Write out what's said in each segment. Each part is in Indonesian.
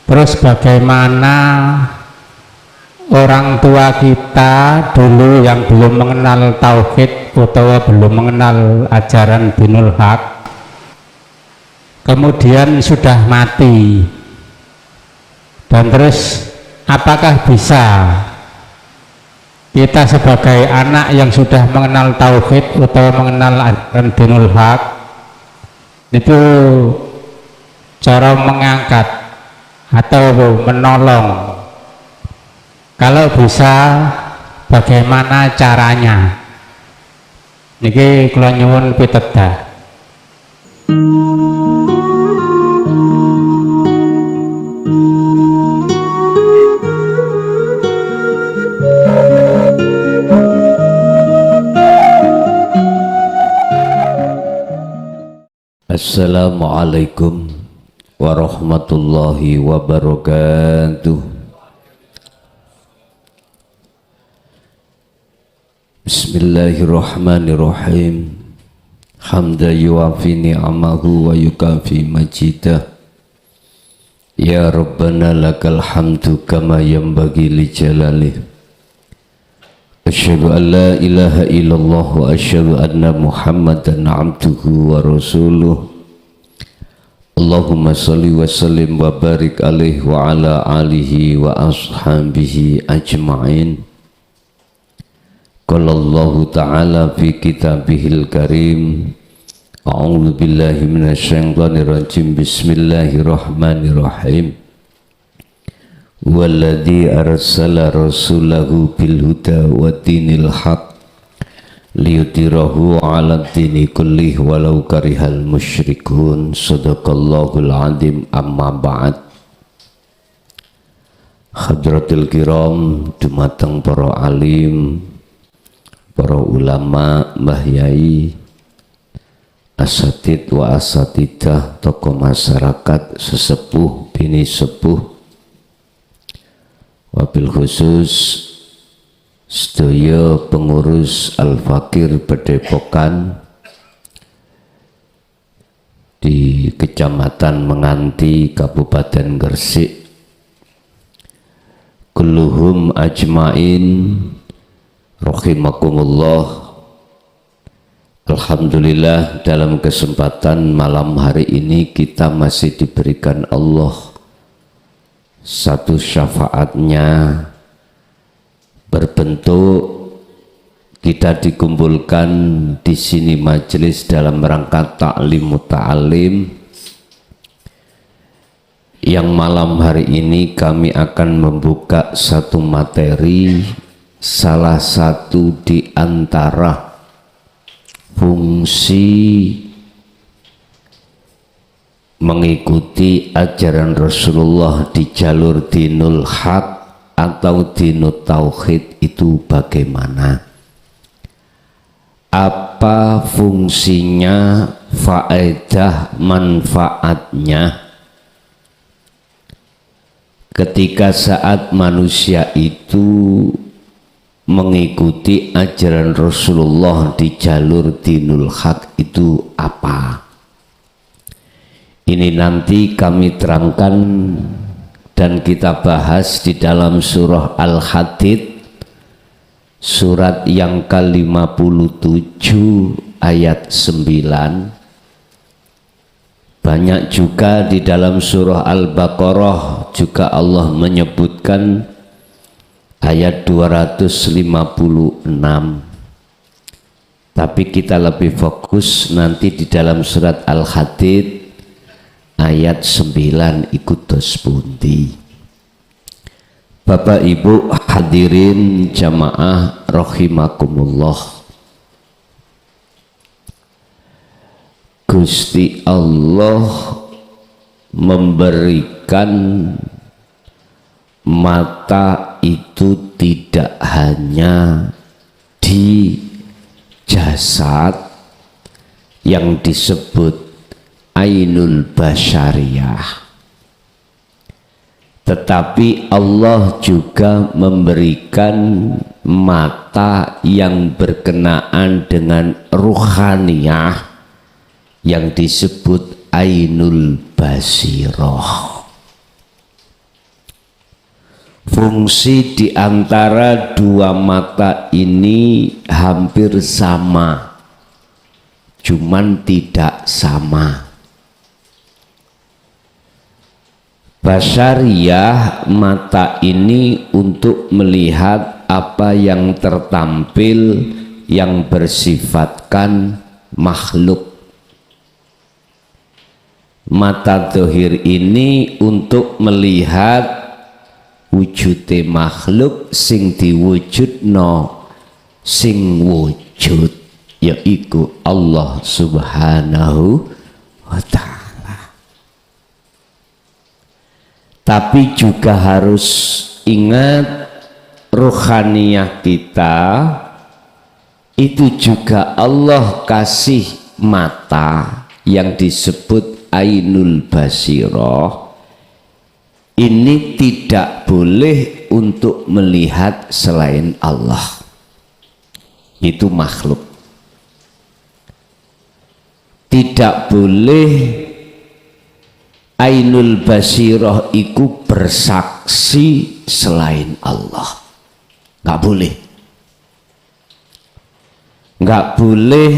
Terus bagaimana orang tua kita dulu yang belum mengenal tauhid atau belum mengenal ajaran dinul haq, kemudian sudah mati, dan terus apakah bisa kita sebagai anak yang sudah mengenal tauhid atau mengenal ajaran dinul haq itu cara mengangkat atau menolong? Kalau bisa, bagaimana caranya? Niki kula nyuwun pitedah. Assalamualaikum warahmatullahi wabarakatuh. Bismillahirrahmanirrahim. Hamda yuafi ni'amahu wa yukafi majidah. Ya Rabbana lakal hamdu kama yanbaghi li jalalih. Asyhadu an la ilaha illallah wa asyhadu anna Muhammadan abduhu wa rasuluh. Allahumma salli wa sallim wa barik alaihi wa ala alihi wa ashabihi ajma'in. Qala Allahu ta'ala fi kitabihil karim. A'udzu billahi minasyaitonir rajim. Bismillahirrahmanirrahim. Walladzi arsala rasulahu bil huda wa dinil haq liyudhirahu 'ala dini kullih walau karihal musyrikun. Shadaqallahul 'azim. Amma ba'd. Hadratil kiram, dumateng para alim, para ulama, mbah yai, asatid wa asatidah, tokoh masyarakat, sesepuh, bini sepuh, wabil khusus sedaya pengurus Al-Fakir Padepokan di Kecamatan Menganti, Kabupaten Gresik, kulluhum ajmain rahimakumullah. Alhamdulillah, dalam kesempatan malam hari ini kita masih diberikan Allah satu syafaatnya berbentuk kita dikumpulkan di sini majelis dalam rangka ta'lim muta'alim, yang malam hari ini kami akan membuka satu materi, salah satu di antara fungsi mengikuti ajaran Rasulullah di jalur dinul haq atau dinut tauhid itu bagaimana, apa fungsinya, faedah manfaatnya ketika saat manusia itu mengikuti ajaran Rasulullah di jalur dinul haq itu apa. Ini nanti kami terangkan dan kita bahas di dalam surah Al-Hadid, surat yang ke-57 ayat 9. Banyak juga di dalam surah Al-Baqarah juga Allah menyebutkan ayat 256. Tapi kita lebih fokus nanti di dalam surat Al-Hadid ayat 9 ikut dos pundi. Bapak Ibu hadirin jamaah rahimakumullah. Gusti Allah memberikan mata itu tidak hanya di jasad yang disebut ainul basyariyah, tetapi Allah juga memberikan mata yang berkenaan dengan ruhaniyah yang disebut ainul basirah. Fungsi di antara dua mata ini hampir sama, cuman tidak sama. Basyariyah, mata ini untuk melihat apa yang tertampil yang bersifatkan makhluk. Mata dohir ini untuk melihat wujude makhluk sing diwujudno sing wujud, yaiku Allah Subhanahu wa ta'ala. Tapi juga harus ingat, ruhaniyah kita itu juga Allah kasih mata yang disebut ainul basirah. Ini tidak boleh untuk melihat selain Allah, itu makhluk. Tidak boleh ainul basirah itu bersaksi selain Allah, nggak boleh. Nggak boleh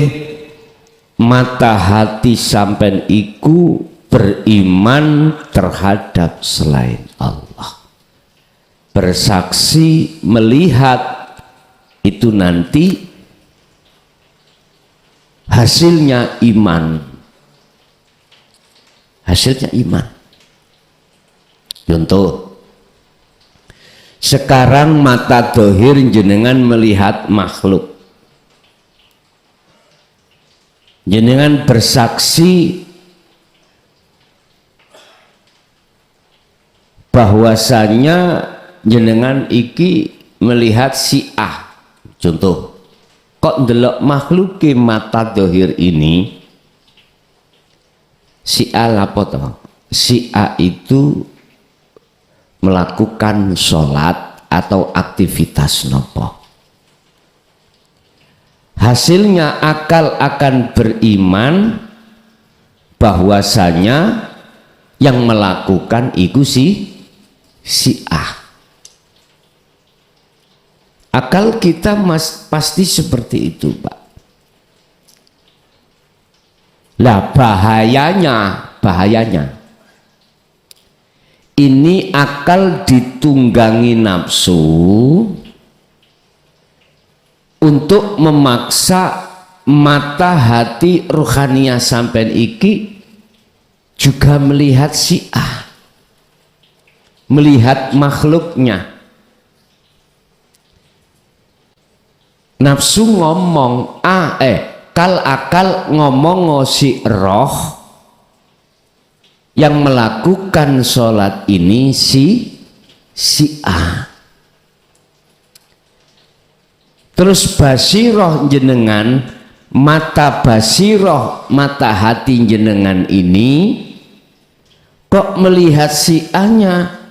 mata hati sampean iku beriman terhadap selain Allah. Bersaksi, melihat, itu nanti hasilnya iman. Hasilnya iman. Contoh, sekarang mata dohir jenengan melihat makhluk, jenengan bersaksi bahwasanya jenengan iki melihat si A. Contoh, kok ndelok makhluk ke mata dohir ini, si A lapo toh? Si A itu melakukan sholat atau aktivitas nopo. Hasilnya akal akan beriman bahwasanya yang melakukan itu si A. Akal kita pasti seperti itu, Pak. Lah bahayanya ini akal ditunggangi nafsu untuk memaksa mata hati ruhaniyah sampean iki juga melihat si A, melihat makhluknya. Nafsu ngomong akal ngomong si roh yang melakukan sholat ini si A. Terus basiroh jenengan, mata basiroh, mata hati jenengan ini kok melihat si A-nya,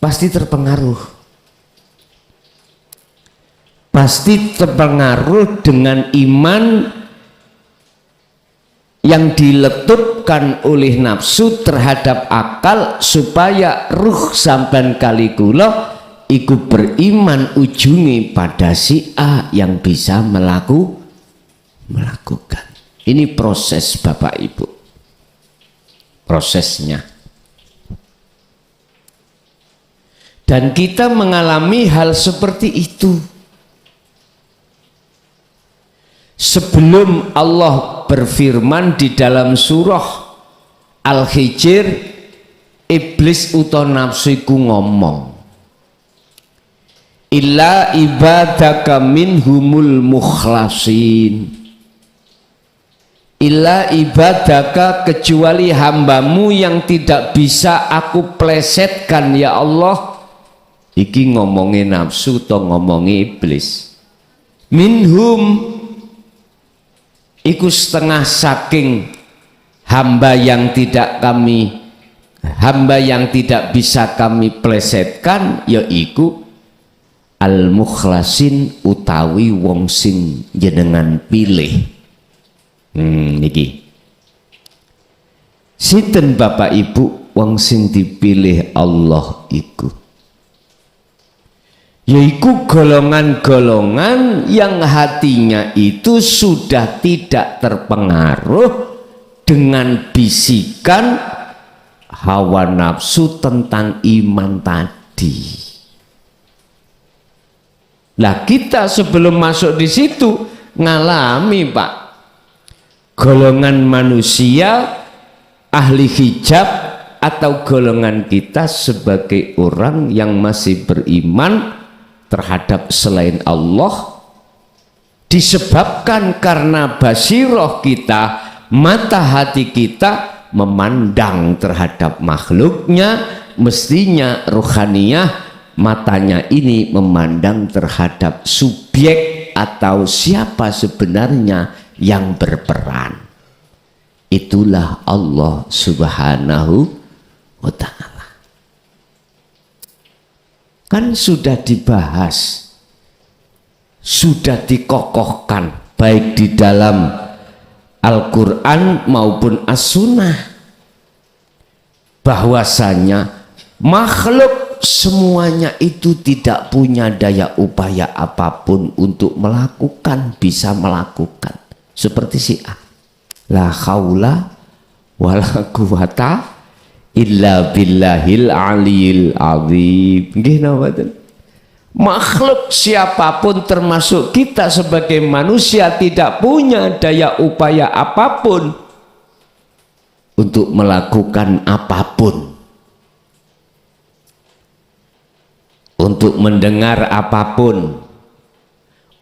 pasti terpengaruh. Pasti terpengaruh dengan iman yang diletupkan oleh nafsu terhadap akal, supaya ruh sampean kali kula iku beriman ujungi pada si A yang bisa melakukan. Ini proses Bapak Ibu, prosesnya. Dan kita mengalami hal seperti itu. Sebelum Allah berfirman di dalam surah Al-Hijr, iblis utawa nafsu iku ngomong, illa ibadaka minhumul mukhlasin, illa ibadaka, kecuali hambamu yang tidak bisa aku plesetkan ya Allah. Iki ngomongin nafsu atau ngomongin iblis. Minhum iku setengah saking hamba yang tidak bisa kami plesetkan, yaiku al-mukhlasin, utawi wong sing jenengan pilih. Niki sinten Bapak Ibu wong sing dipilih Allah iku? yaitu golongan-golongan yang hatinya itu sudah tidak terpengaruh dengan bisikan hawa nafsu tentang iman tadi. Lah kita sebelum masuk di situ ngalami Pak, golongan manusia ahli hijab atau golongan kita sebagai orang yang masih beriman terhadap selain Allah, disebabkan karena basiroh kita, mata hati kita memandang terhadap makhluknya, mestinya ruhaniyah matanya ini memandang terhadap subjek atau siapa sebenarnya yang berperan. Itulah Allah Subhanahu wa ta'ala. Kan sudah dibahas, sudah dikokohkan baik di dalam Al-Quran maupun As-Sunnah, bahwasanya makhluk semuanya itu tidak punya daya upaya apapun untuk melakukan, bisa melakukan seperti si A, la haula wala quwata illa billahil aliyil azim. Makhluk siapapun termasuk kita sebagai manusia tidak punya daya upaya apapun untuk melakukan apapun, untuk mendengar apapun,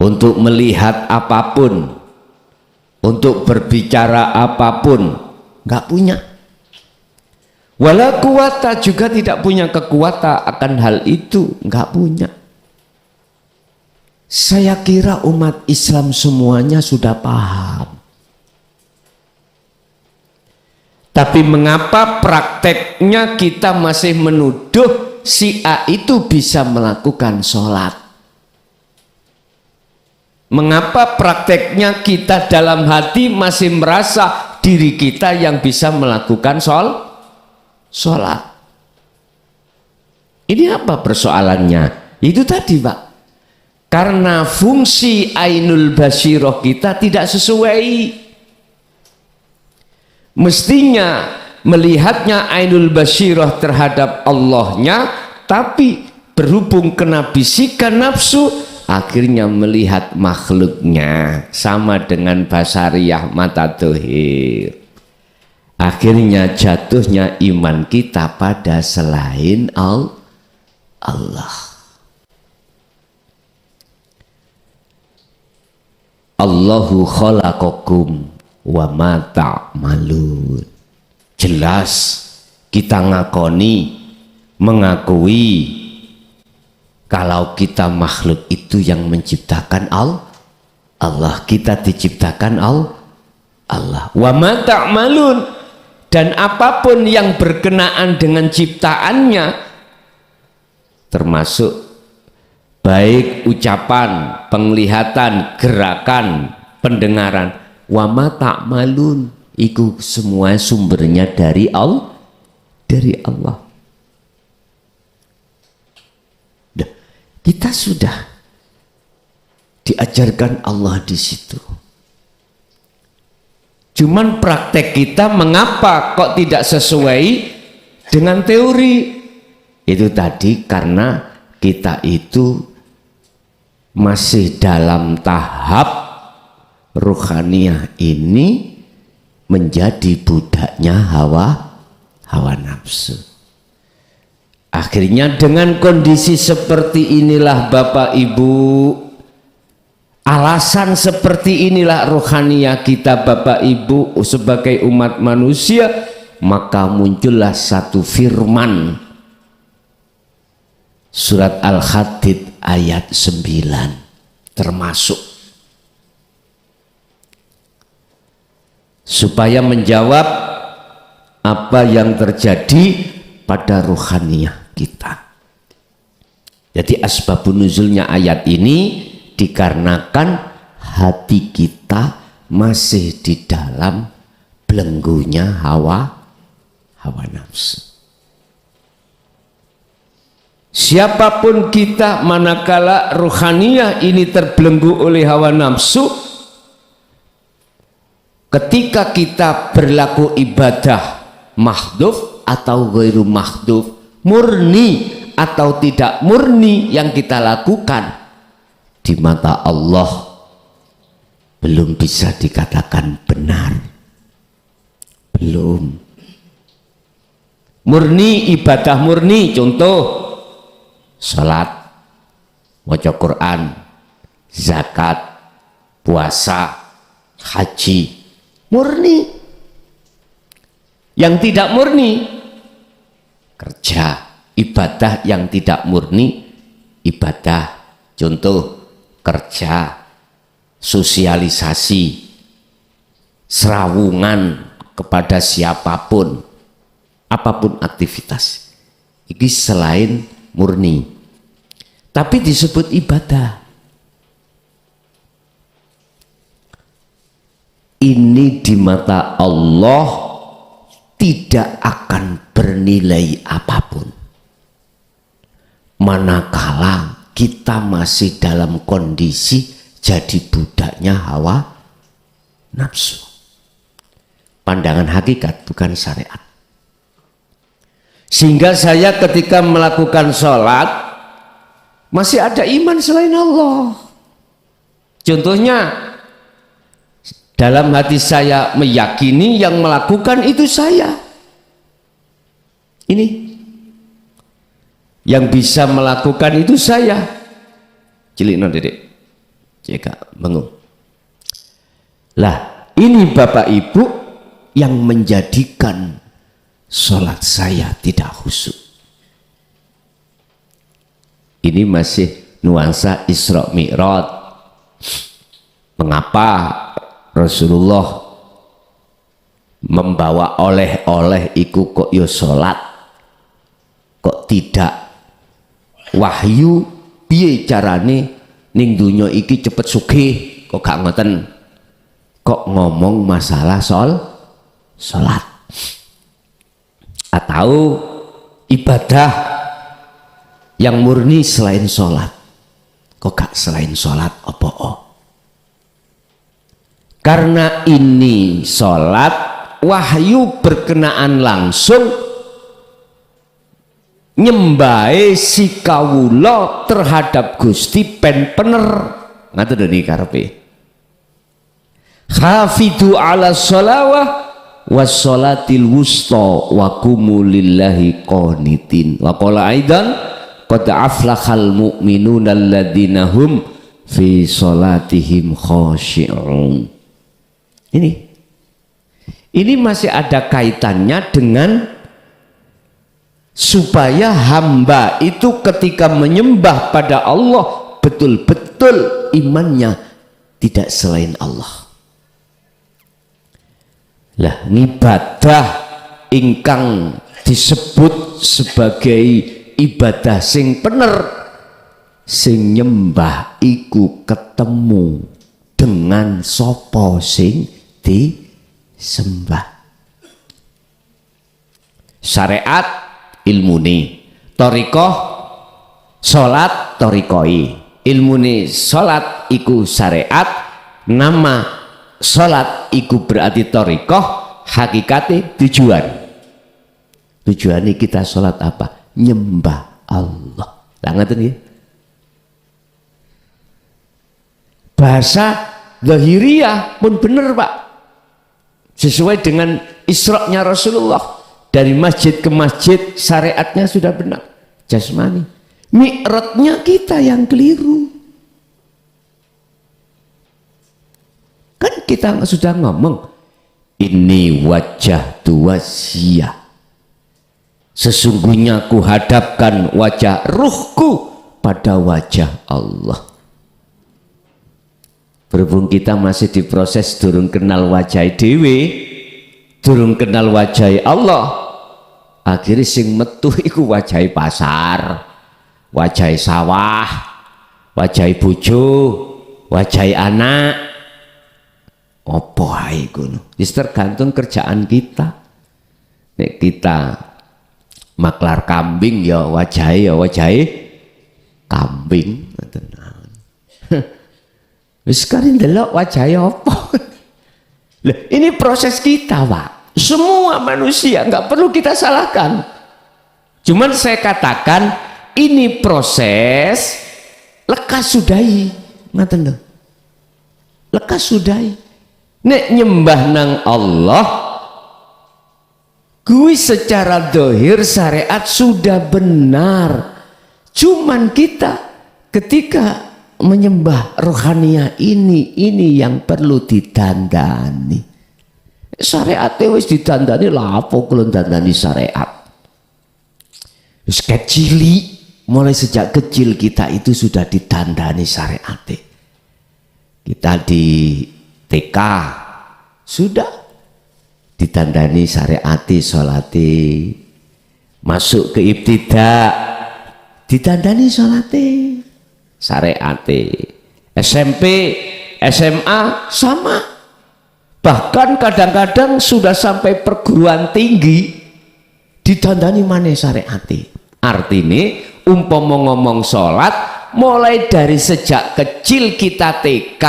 untuk melihat apapun, untuk berbicara apapun, nggak punya. Wala quwata, juga tidak punya kekuatan akan hal itu, nggak punya. Saya kira umat Islam semuanya sudah paham. Tapi mengapa prakteknya kita masih menuduh si A itu bisa melakukan sholat? Mengapa prakteknya kita dalam hati masih merasa diri kita yang bisa melakukan sholat? Ini apa persoalannya? Itu tadi Pak, karena fungsi ainul basiroh kita tidak sesuai. Mestinya melihatnya ainul basiroh terhadap Allahnya, tapi berhubung kena bisikan nafsu, akhirnya melihat makhluknya sama dengan basariyah mata dohir. Akhirnya jatuhnya iman kita pada selain Allah. Allahu khalaqakum wa ma ta'malun. Jelas kita mengakui kalau kita makhluk itu yang menciptakan Allah, kita diciptakan Allah. Wa ma ta'malun, dan apapun yang berkenaan dengan ciptaannya, termasuk baik ucapan, penglihatan, gerakan, pendengaran, wa ma ta'malun, itu semua sumbernya dari Allah. Kita sudah diajarkan Allah di situ. Cuman praktek kita mengapa kok tidak sesuai dengan teori? Itu tadi karena kita itu masih dalam tahap ruhaniyah ini menjadi budaknya hawa nafsu. Akhirnya dengan kondisi seperti inilah Bapak Ibu, alasan seperti inilah ruhaniyah kita Bapak Ibu sebagai umat manusia, maka muncullah satu firman surat Al-Hadid ayat 9 termasuk, supaya menjawab apa yang terjadi pada ruhaniyah kita. Jadi asbabun nuzulnya ayat ini dikarenakan hati kita masih di dalam belenggunya hawa nafsu. Siapapun kita manakala ruhaniyah ini terbelenggu oleh hawa nafsu, ketika kita berlaku ibadah mahdhuf atau ghairu mahdhuf, murni atau tidak murni yang kita lakukan, di mata Allah belum bisa dikatakan benar. Belum. Murni, ibadah murni, contoh salat, maca Quran, zakat, puasa, haji, murni. Yang tidak murni, kerja, ibadah yang tidak murni, ibadah, contoh kerja, sosialisasi, serawungan kepada siapapun, apapun aktivitas, ini selain murni, tapi disebut ibadah. Ini di mata Allah tidak akan bernilai apapun manakala kita masih dalam kondisi jadi budaknya hawa nafsu. Pandangan hakikat, bukan syariat. Sehingga saya ketika melakukan sholat masih ada iman selain Allah. Contohnya, dalam hati saya meyakini yang melakukan itu saya. Ini yang bisa melakukan itu saya. Cilik non dedek, cek bengung. Lah, ini Bapak Ibu yang menjadikan sholat saya tidak khusyuk. Ini masih nuansa Isra Mi'raj. Mengapa Rasulullah membawa oleh-oleh iku kok yo sholat, kok tidak wahyu piye carane ning dunya iki cepet sugih, kok gak ngoten, kok ngomong masalah sholat atau ibadah yang murni selain sholat, kok gak selain sholat apa-apa. Karena ini sholat wahyu berkenaan langsung nyembahe si kawula terhadap Gusti pen pener ngaten dene karepe. Hafidu ala sholawah wassolatil wusta wa qumu lillahi qanitin. Wa qala aidan qad aflahal mu'minuna alladzina hum fi sholatihim khashi'un. Ini masih ada kaitannya dengan supaya hamba itu ketika menyembah pada Allah betul-betul imannya tidak selain Allah. Lah ibadah ingkang disebut sebagai ibadah sing bener, sing nyembah iku ketemu dengan sapa sing disembah. Syariat ilmuni, thariqah salat thariqai, ilmuni salat iku syariat, nama salat iku berarti thariqah, hakikate tujuan kita salat apa? Nyembah Allah. Lah ngoten nggih. Bahasa zahiriyah pun bener Pak, sesuai dengan Isra-nya Rasulullah, dari masjid ke masjid syariatnya sudah benar, jasmani. Mi'rajnya kita yang keliru. Kan kita sudah ngomong ini wajah wajhiyah, sesungguhnya ku hadapkan wajah ruhku pada wajah Allah. Berhubung kita masih diproses durung kenal wajah dewe, durung kenal wajah Allah, akhirnya sing metu iku wajah pasar, wajah sawah, wajah bojo, wajah anak. Opo ae ngono. Wis tergantung kerjaan kita. Nek kita maklar kambing ya wajahe kambing. Wis kari ndelok wajahe apa? Lah, ini proses kita, Pak. Semua manusia nggak perlu kita salahkan. Cuman saya katakan ini proses lekas sudahi, ngaten lho. Lekas sudahi. Nek nyembah nang Allah, kuwi secara dohir syariat sudah benar. Cuman kita ketika menyembah rohaniah ini yang perlu ditandani. Syariat wis ditandani lah, apa kula dandani syariat? Wis kecili, mulai sejak kecil kita itu sudah ditandani syariat. Kita di TK sudah ditandani syariat salati, masuk ke ibtidak ditandani salati syariat, SMP SMA sama, bahkan kadang-kadang sudah sampai perguruan tinggi ditandani mana syariat. Artinya umpama ngomong sholat mulai dari sejak kecil kita TK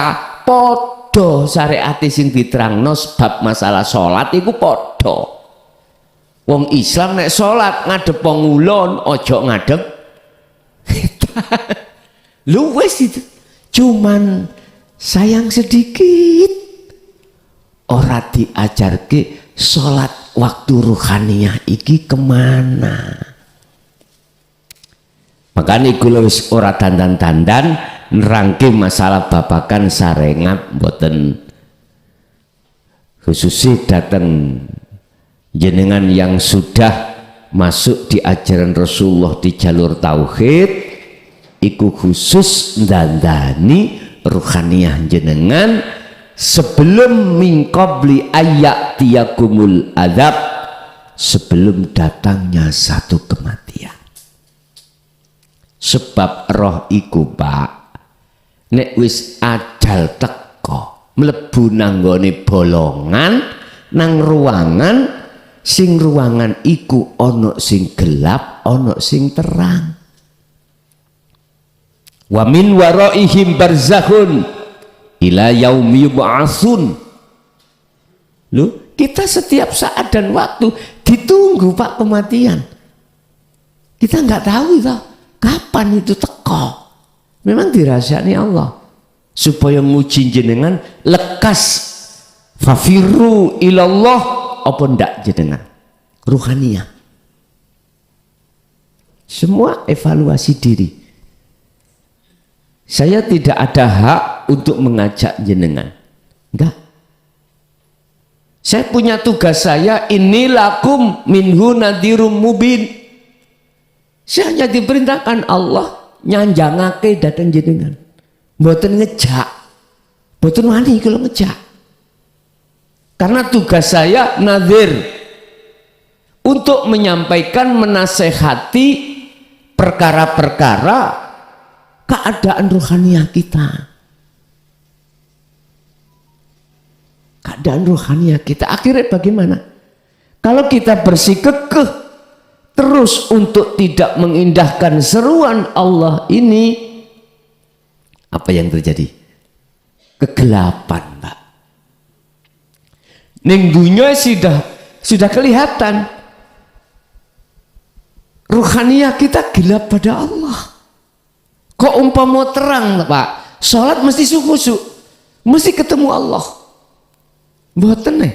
podo syariat sing diterangno bab masalah sholat iku podo. Wong Islam nek sholat ngadep wong ulun ojo ngadep lu wes itu. Cuman sayang sedikit ora diajarke sholat waktu ruhaniyah iki kemana. Makanya iku wis ora dandan-dandan nerangke masalah babakan sarengat mboten, khususnya datang jenengan yang sudah masuk di ajaran Rasulullah di jalur tauhid iku khusus dandani ruhaniyah jenengan sebelum min qabli ayat tiyakumul adab, sebelum datangnya satu kematian. Sebab roh iku Pak nek wis ajal teko mlebu nanggone bolongan nang ruangan, sing ruangan iku ono sing gelap ono sing terang. Wa min waraihim barzakhun ila yaumi yub'atsun. Loh, kita setiap saat dan waktu ditunggu Pak kematian. Kita nggak tahu itu kapan itu teko. Memang dirahasiakan Allah supaya nguji jenengan lekas fafiru ilallah apa ndak jenengan ruhaniyah. Semua evaluasi diri. Saya tidak ada hak untuk mengajak jenengan, enggak. Saya punya tugas saya, ini lakum minhu nadhirum mubin. Saya hanya diperintahkan Allah nyanjangake datang jenengan, mboten ngejak, mboten wani kalau ngejak. Karena tugas saya nadhir untuk menyampaikan, menasehati perkara-perkara keadaan rohaniah kita. Keadaan rohaniah kita akhirnya bagaimana? Kalau kita bersikekeh terus untuk tidak mengindahkan seruan Allah ini, apa yang terjadi? Kegelapan, Pak. Ning dunia sudah kelihatan rohaniah kita gelap pada Allah. Kok umpama terang, Pak? Sholat mesti khusyuk, mesti ketemu Allah. Mboten nih,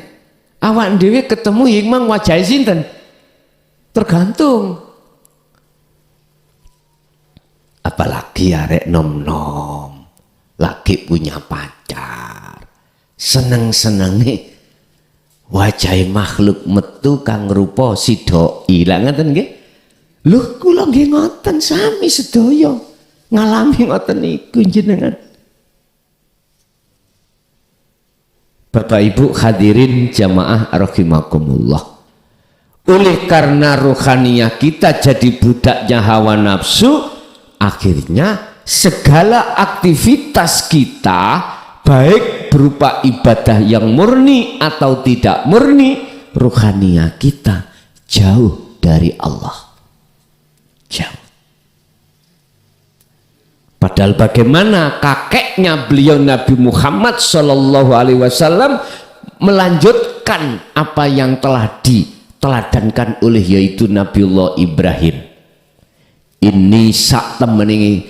awak dhewe ketemu hikmah wajah sinten? Tergantung. Apalagi arek nom-nom lagi punya pacar, seneng-senenge wajah makhluk metu kang rupa sidoi. Lah ngoten nggih? Lho kula nggih ngoten sami sedaya ngalami ngoten niku jenengan. Bapak Ibu hadirin jamaah rahimakumullah. Oleh karena rohaniah kita jadi budaknya hawa nafsu, akhirnya segala aktivitas kita baik berupa ibadah yang murni atau tidak murni, rohaniah kita jauh dari Allah. Jauh. Padahal bagaimana kakeknya beliau Nabi Muhammad Shallallahu Alaihi Wasallam melanjutkan apa yang telah diteladankan oleh yaitu Nabiullah Ibrahim. Ini sak temeni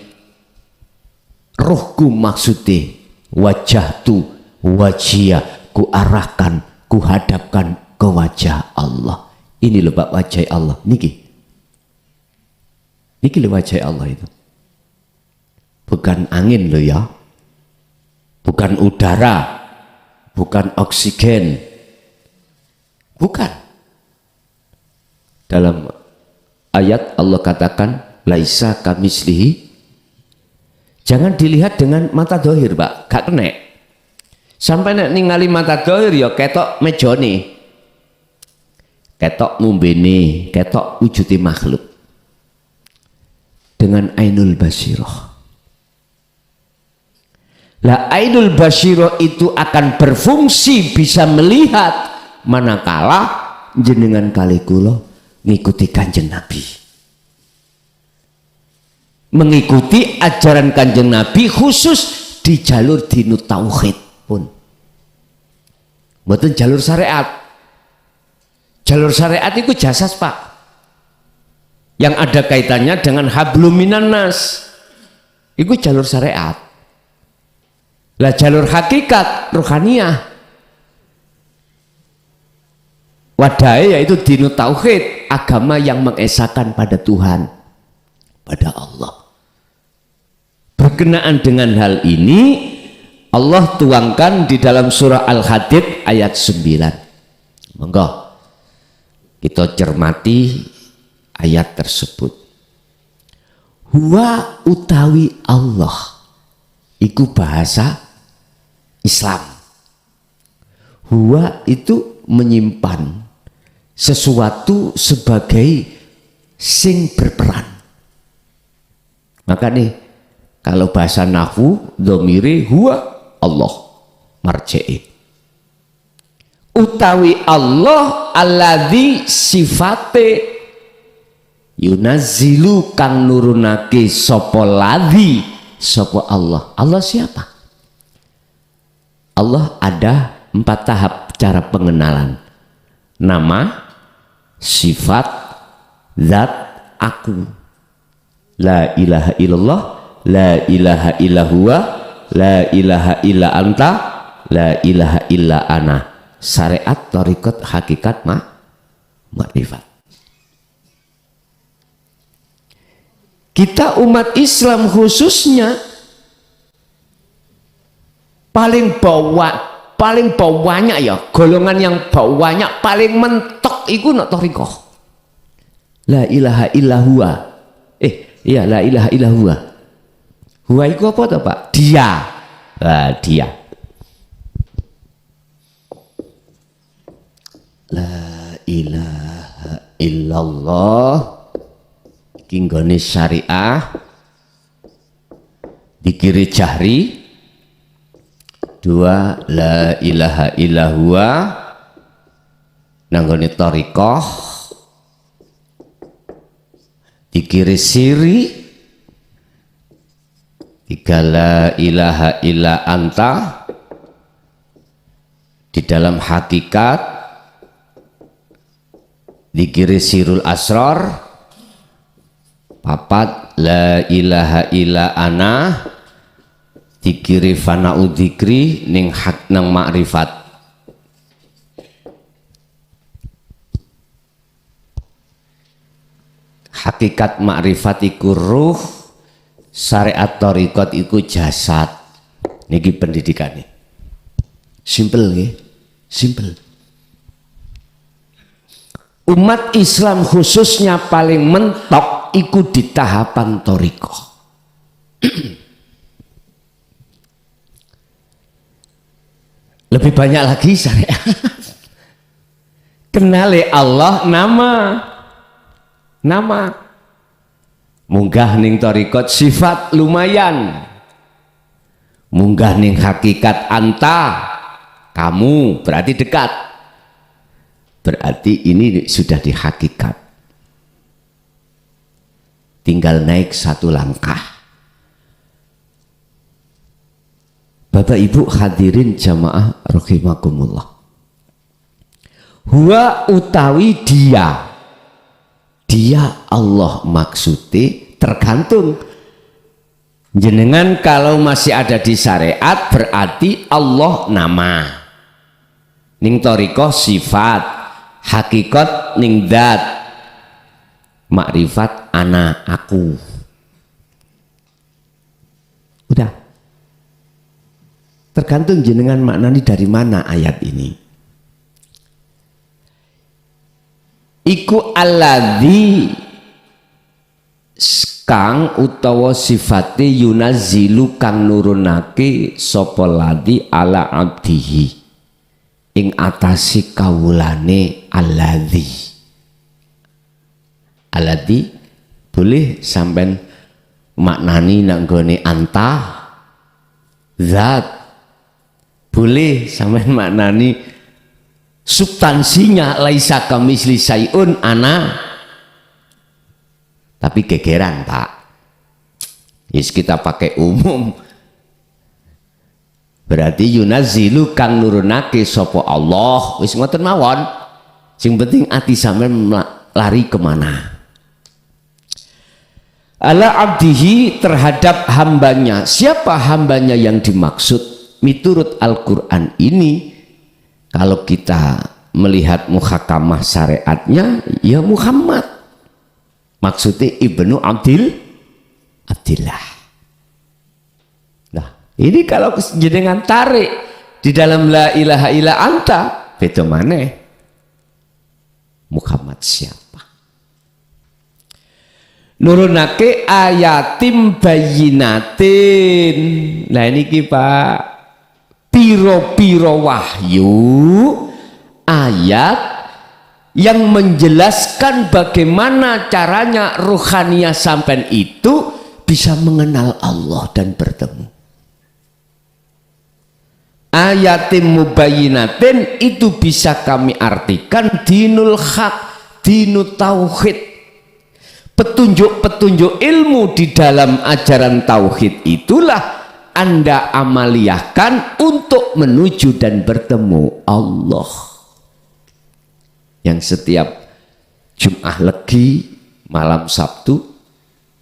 rohku maksudnya wajah tu wajia ku arahkan ku hadapkan ke wajah Allah. Ini loh Pak wajah Allah niki loh wajah Allah itu. Bukan angin loh ya, bukan udara, bukan oksigen, bukan. Dalam ayat Allah katakan laisa kamislihi. Jangan dilihat dengan mata dohir Pak, gak kena. Sampai nek ningali mata dohir ya ketok mejone, ketok ngumbene, ketok wujudi makhluk. Dengan ainul basirah. Lah ainul basirah itu akan berfungsi bisa melihat manakala jenengan kali kula ngikuti Kanjeng Nabi, mengikuti ajaran Kanjeng Nabi khusus di jalur dinu tauhid pun, mboten jalur syariat. Jalur syariat itu jasas Pak, yang ada kaitannya dengan hablum minan nas, itu jalur syariat. Lah jalur hakikat rohaniah wadai yaitu dinu tauhid, agama yang mengesahkan pada Tuhan, pada Allah. Berkenaan dengan hal ini Allah tuangkan di dalam surah Al-Hadid ayat 9. Monggo kita cermati ayat tersebut. Huwa utawi Allah iku bahasa Islam. Huwa itu menyimpan sesuatu sebagai sing berperan. Maka nih kalau bahasa nahwu dhamire huwa Allah marji'i. Utawi Allah alladzi sifate yunazzilu kang nurunake sapa ladzi sapa Allah. Allah siapa? Allah ada 4 tahap cara pengenalan. Nama, sifat, zat, aku. La ilaha illallah, la ilaha illa huwa, la ilaha illa anta, la ilaha illa ana. Syariat, thariqat, hakikat, makrifat. Kita umat Islam khususnya paling bawahnya ya, golongan yang bawahnya paling mentok iku nak thariqah. La ilaha illa huwa. Iya la ilaha illa huwa. Huwa iku apa to Pak? Dia. Dia. La ilaha illallah iki nggone syariah dikiri jahri. 2 la ilaha illa huwa nanggone thariqah dikiri siri. 3 la ilaha illa anta di dalam hakikat dikiri sirul asrar. 4 la ilaha illa ana dikiri fana'u dzikri ning hak nang makrifat. Hakikat makrifat iku ruh, syariat thariqat iku jasad. Niki pendidikane. Simple nggih, simple. Umat Islam khususnya paling mentok iku di tahapan thariqah. Lebih banyak lagi syariat. Kenali Allah nama munggah ning thariqat sifat lumayan, munggah ning hakikat anta kamu berarti dekat, berarti ini sudah di hakikat. tinggal naik satu langkah. Bapak Ibu hadirin jamaah rahimakumullah. Huwa utawi dia Allah maksudnya tergantung. Jenengan kalau masih ada di syariat berarti Allah nama, ning thariqah sifat, hakikat ning dat, makrifat ana aku. Udah, tergantung jenengan maknani dari mana ayat ini. Iku alladzi kang utawa sifate yunazilu kang nurunake sapa ladzi ala abdihi ing atase kawulane alladzi. Alladzi boleh sampean maknani nang gone anta zat, boleh sampean maknani substansinya laisa kamisli sayun ana. Tapi gegeran Pak, yes, kita pakai umum, berarti yunazilu kang nurunake sopo Allah, wis ngoten mawon. Sing penting ati sampean lari kemana. Ala abdihi terhadap hambanya. Siapa hambanya yang dimaksud? Miturut Al-Quran ini, kalau kita melihat muhakamah syariatnya, ya Muhammad. Maksudnya Ibnu Abdillah. Nah, ini kalau jenengan tarik di dalam la ilaha illa anta, beda maneh. Muhammad siapa? Nurunake ayatim bayinatin. Nah ini Pak, piro-piro wahyu ayat yang menjelaskan bagaimana caranya ruhaniyah sampean itu bisa mengenal Allah dan bertemu. Ayatim mubayyinatin itu bisa kami artikan dinul haq, dinul tauhid. Petunjuk-petunjuk ilmu di dalam ajaran tauhid itulah Anda amaliyahkan untuk menuju dan bertemu Allah. Yang setiap Jum'ah Legi malam Sabtu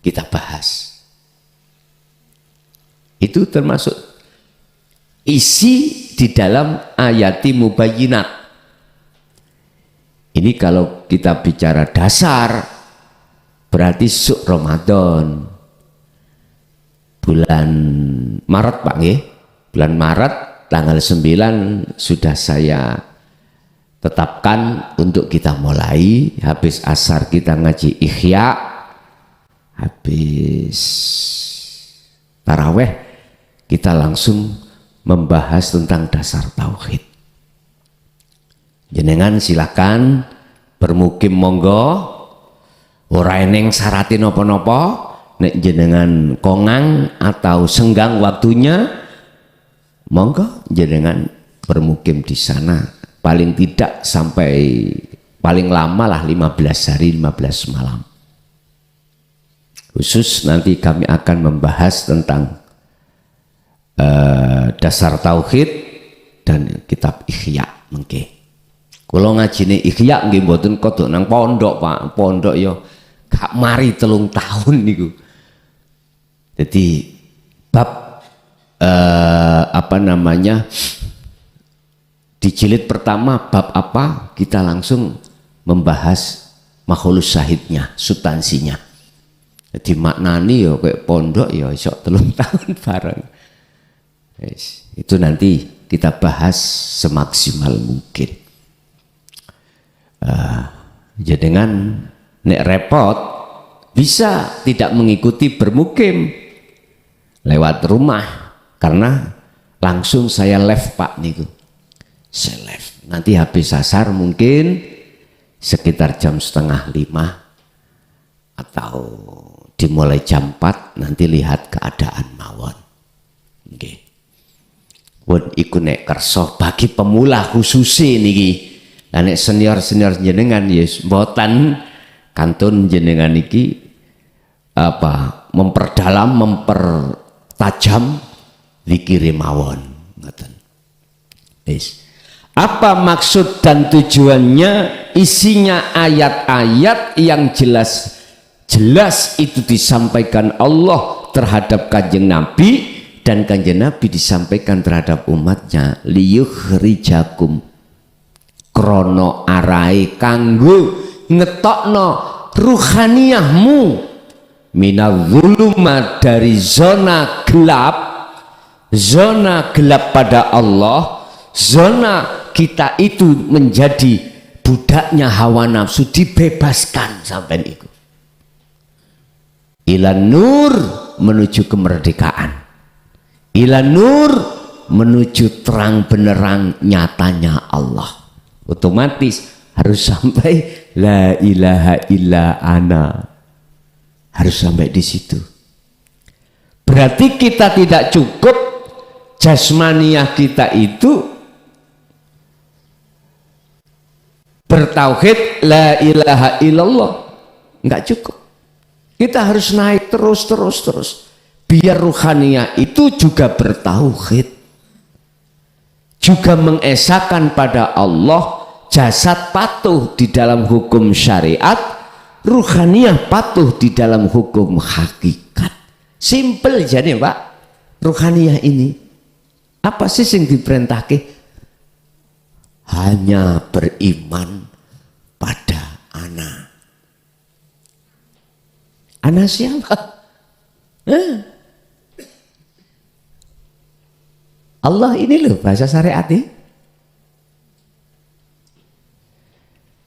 kita bahas. Itu termasuk isi di dalam ayati mubayyinat. Ini kalau kita bicara dasar, berarti suk Ramadan bulan Maret Pak nggih. Bulan Maret tanggal 9 sudah saya tetapkan untuk kita mulai. Habis asar kita ngaji Ihya, habis taraweh kita langsung membahas tentang dasar tauhid. Jenengan silakan bermukim monggo, ora eneng syaratin napa-napa. Nek jenengan kongang atau senggang waktunya, monggo jenengan bermukim di sana. Paling tidak sampai paling lama lah 15 hari 15 malam. Khusus nanti kami akan membahas tentang dasar tauhid dan kitab Ihya mengke. Kalau ngajine Ihya nggih mboten kodok nang pondok Pak. Pondok yo gak mari 3 tahun niku. Jadi bab apa namanya? Di jilid pertama bab apa kita langsung membahas makhlus syahidnya, substansinya. Jadi maknani ya kayak pondok ya isok 3 tahun bareng. Yes, itu nanti kita bahas semaksimal mungkin. Jenengan nek repot bisa tidak mengikuti bermukim lewat rumah karena langsung saya live Pak niku. Saya live. Nanti habis asar mungkin sekitar jam 4:30 atau dimulai jam 4 nanti lihat keadaan mawon. Nggih. Pun iku nek kersa bagi pemula khususnya niki. Lah nek senior-senior jenengan yes mboten kantun jenengan iki memperdalam, mempertajam zikir mawon. Ngoten. Wis. Apa maksud dan tujuannya? Isinya ayat-ayat yang jelas itu disampaikan Allah terhadap Kanjeng Nabi, dan Kanjeng Nabi disampaikan terhadap umatnya. Liyukhrijakum, krono arai kanggo ngetokno ruhaniyahmu minadzulumat, dari zona gelap pada Allah, zona kita itu menjadi budaknya hawa nafsu, dibebaskan sampai itu ila nur, menuju kemerdekaan, ila nur, menuju terang benerang nyatanya Allah. Otomatis harus sampai la ilaha illa ana, harus sampai di situ. Berarti kita tidak cukup jasmaniah kita itu bertauhid la ilaha illallah, nggak cukup. Kita harus naik terus biar ruhaniyah itu juga bertauhid, juga mengesahkan pada Allah. Jasad patuh di dalam hukum syariat, ruhaniyah patuh di dalam hukum hakikat. Simple jadi Pak. Ruhaniyah ini apa sih yang diperintahkan? Hanya beriman pada ana. Ana siapa? Allah ini loh bahasa syariat ini.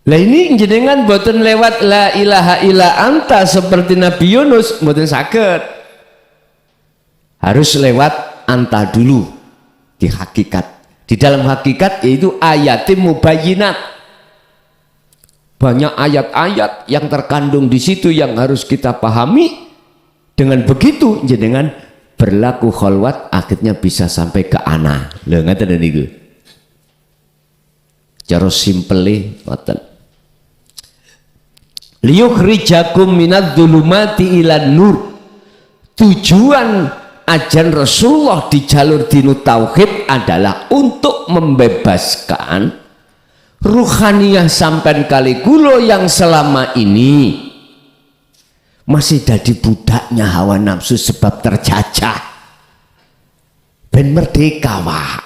Lah ini jenengan boten lewat la ilaha illa anta seperti Nabi Yunus, boten saged. Harus lewat anta dulu di hakikat. Di dalam hakikat yaitu ayatim mubayyinat. Banyak ayat-ayat yang terkandung di situ yang harus kita pahami. Dengan begitu jenengan berlaku kholwat akhirnya bisa sampai ke ana. Lho ngaten niku. Cara simple ngoten. Liyukhrijakum minadz-dzulumati ilan nur. Tujuan ajaran Rasulullah di jalur dinu tauhid adalah untuk membebaskan ruhaniyah sampean kali kulo yang selama ini masih jadi budaknya hawa nafsu sebab terjajah. Ben merdeka wah,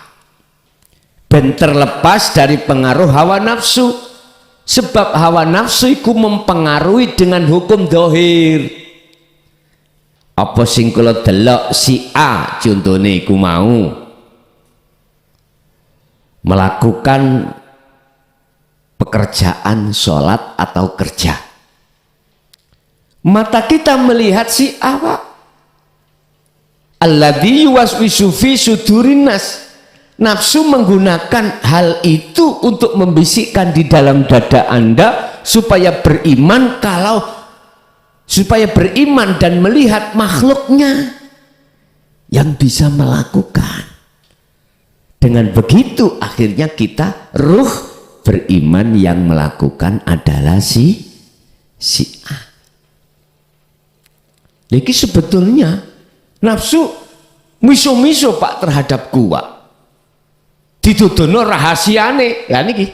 ben terlepas dari pengaruh hawa nafsu, sebab hawa nafsu itu mempengaruhi dengan hukum dohir. Apa sing kula delok si A contone iku mau melakukan pekerjaan sholat atau kerja, mata kita melihat si A, Pak, alladzi yuwaswisu fi sudurin nas, nafsu menggunakan hal itu untuk membisikkan di dalam dada Anda supaya beriman, supaya beriman dan melihat makhluknya yang bisa melakukan. Dengan begitu akhirnya kita ruh beriman yang melakukan adalah si A. Jadi sebetulnya nafsu miso-miso Pak terhadap kuat. Dituduhno rahasiane. Lah niki.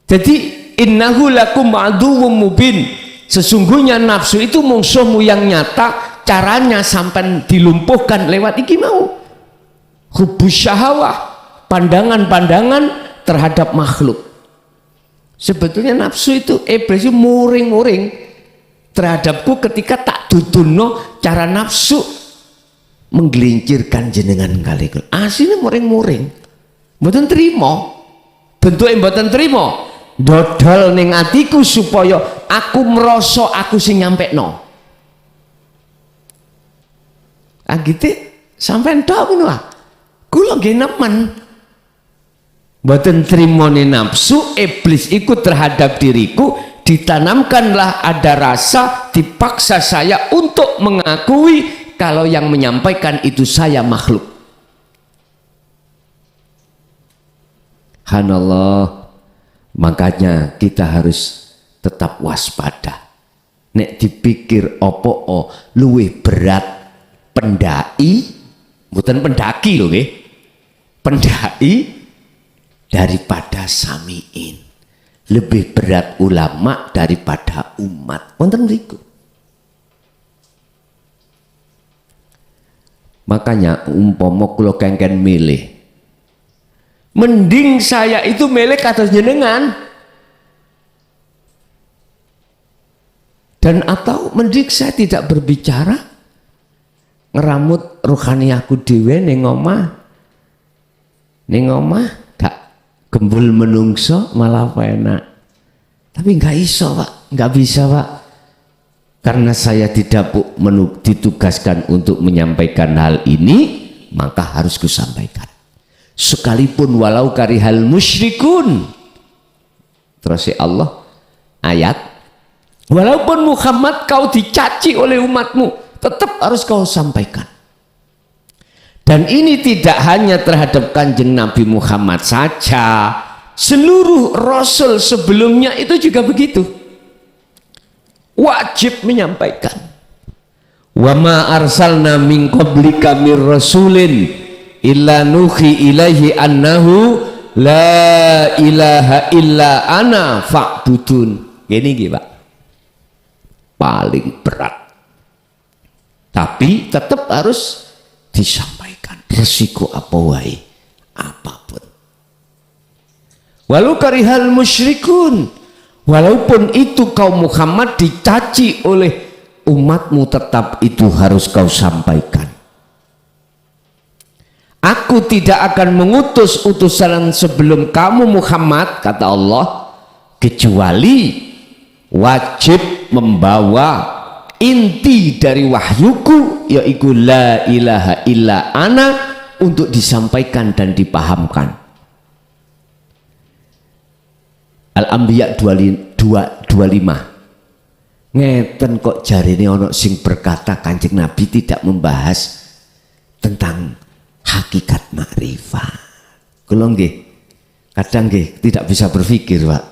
Jadi innahu lakum aduwwum mubin, sesungguhnya nafsu itu musuhmu yang nyata. Caranya sampai dilumpuhkan lewat iki mau hubus syahwah, pandangan-pandangan terhadap makhluk. Sebetulnya nafsu itu iblis itu muring-muring terhadapku ketika tak duduno cara nafsu menggelincirkan jenengan kali aslinya muring-muring, mboten trimo, bentuk mboten trimo, dodol ning atiku supaya aku merasa aku sing nyampe no. Gitu sampai tok ngono ah. Kula nggih nemen. Mboten trimone nafsu iblis ikut terhadap diriku, ditanamkanlah ada rasa dipaksa saya untuk mengakui kalau yang menyampaikan itu saya makhluk. Subhanallah. Makanya kita harus tetap waspada. nek dipikir opo luwih berat pendai, bukan pendaki loh nggih, pendai daripada samiin, lebih berat ulama daripada umat. Wonten mriku. Makanya umpama kula kengken milih, mending saya itu milih kados jenengan, dan atau mending saya tidak berbicara, ngeramut ruhaniahku dhewe ning omah gak gembul menungso malah enak. Tapi nggak iso Pak, nggak bisa Pak, karena saya ditugaskan untuk menyampaikan hal ini, maka harus kusampaikan sekalipun walau karihal musyrikun. Terus Allah ayat, walaupun Muhammad kau dicaci oleh umatmu, tetap harus kau sampaikan. Dan ini tidak hanya terhadap Kanjeng Nabi Muhammad saja, seluruh rasul sebelumnya itu juga begitu, wajib menyampaikan. Wa ma arsalna min qablika mir rasulin illa nuhi ilaihi annahu la ilaha illa ana fa'budun. Gini Pak, paling berat, tapi tetap harus disampaikan, resiko apa wae apapun. Walau karihal musyrikun, walaupun itu kaum Muhammad dicaci oleh umatmu, tetap itu harus kau sampaikan. Aku tidak akan mengutus utusan sebelum kamu Muhammad, kata Allah, kecuali wajib membawa inti dari wahyuku, yaitu la ilaha illa ana, untuk disampaikan dan dipahamkan. Al-Anbiya 25. Ngeten kok jarine ono sing berkata Kanjeng Nabi tidak membahas tentang hakikat makrifat. Kula nggih kadang nggih tidak bisa berpikir Pak.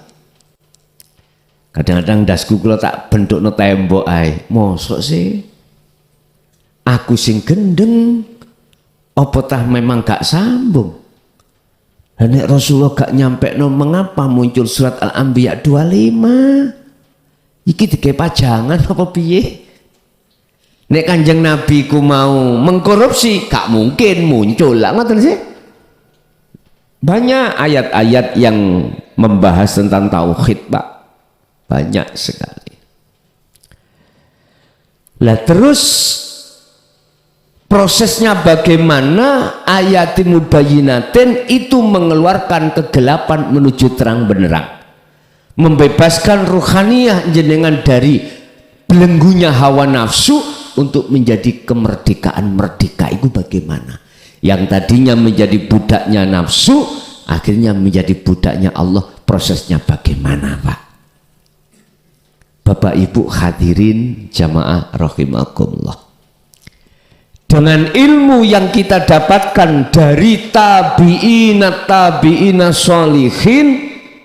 Kadang-kadang dasku kula tak bentukno tembok ae. Mosok sih aku sing gendeng apa tah memang gak sambung? Dan nek Rasulullah gak nyampe no, mengapa muncul surat Al-Anbiya 25? Iki dike pajangan apa piye? Nek Kanjeng Nabi ku mau mengkorupsi, gak mungkin muncul lah, ngoten sih. Banyak ayat-ayat yang membahas tentang tauhid Pak, banyak sekali. Lah terus prosesnya bagaimana? Ayatin mubayyinatin itu mengeluarkan kegelapan menuju terang benderang, membebaskan ruhaniyah jenengan dari belenggunya hawa nafsu untuk menjadi kemerdekaan. Merdeka itu bagaimana? Yang tadinya menjadi budaknya nafsu akhirnya menjadi budaknya Allah. Prosesnya bagaimana Pak? Bapak Ibu hadirin jamaah rahimakumullah, dengan ilmu yang kita dapatkan dari tabi'ina sholihin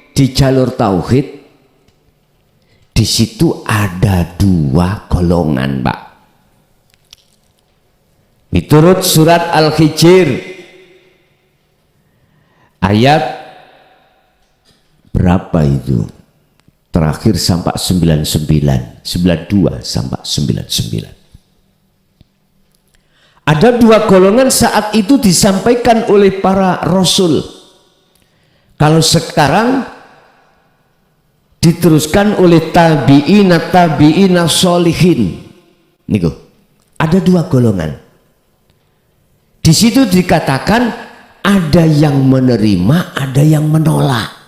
di jalur tauhid, di situ ada dua golongan Pak. Menurut surat Al-Hijr ayat berapa itu? Terakhir sampai 92 sampai 99. Ada dua golongan saat itu disampaikan oleh para rasul. Kalau sekarang diteruskan oleh tabi'ina sholihin. Niku, ada dua golongan. Di situ dikatakan ada yang menerima, ada yang menolak.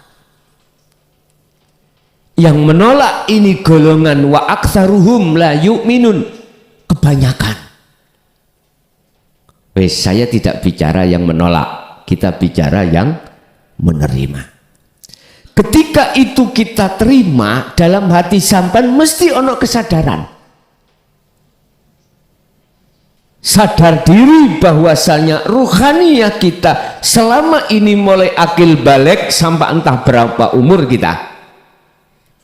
Yang menolak ini golongan wa aktsaruhum la yu'minun, kebanyakan. Saya tidak bicara yang menolak, kita bicara yang menerima. Ketika itu kita terima, dalam hati sampean mesti ono kesadaran, sadar diri bahwasanya ruhaniyah kita selama ini mulai akil balik sampai entah berapa umur kita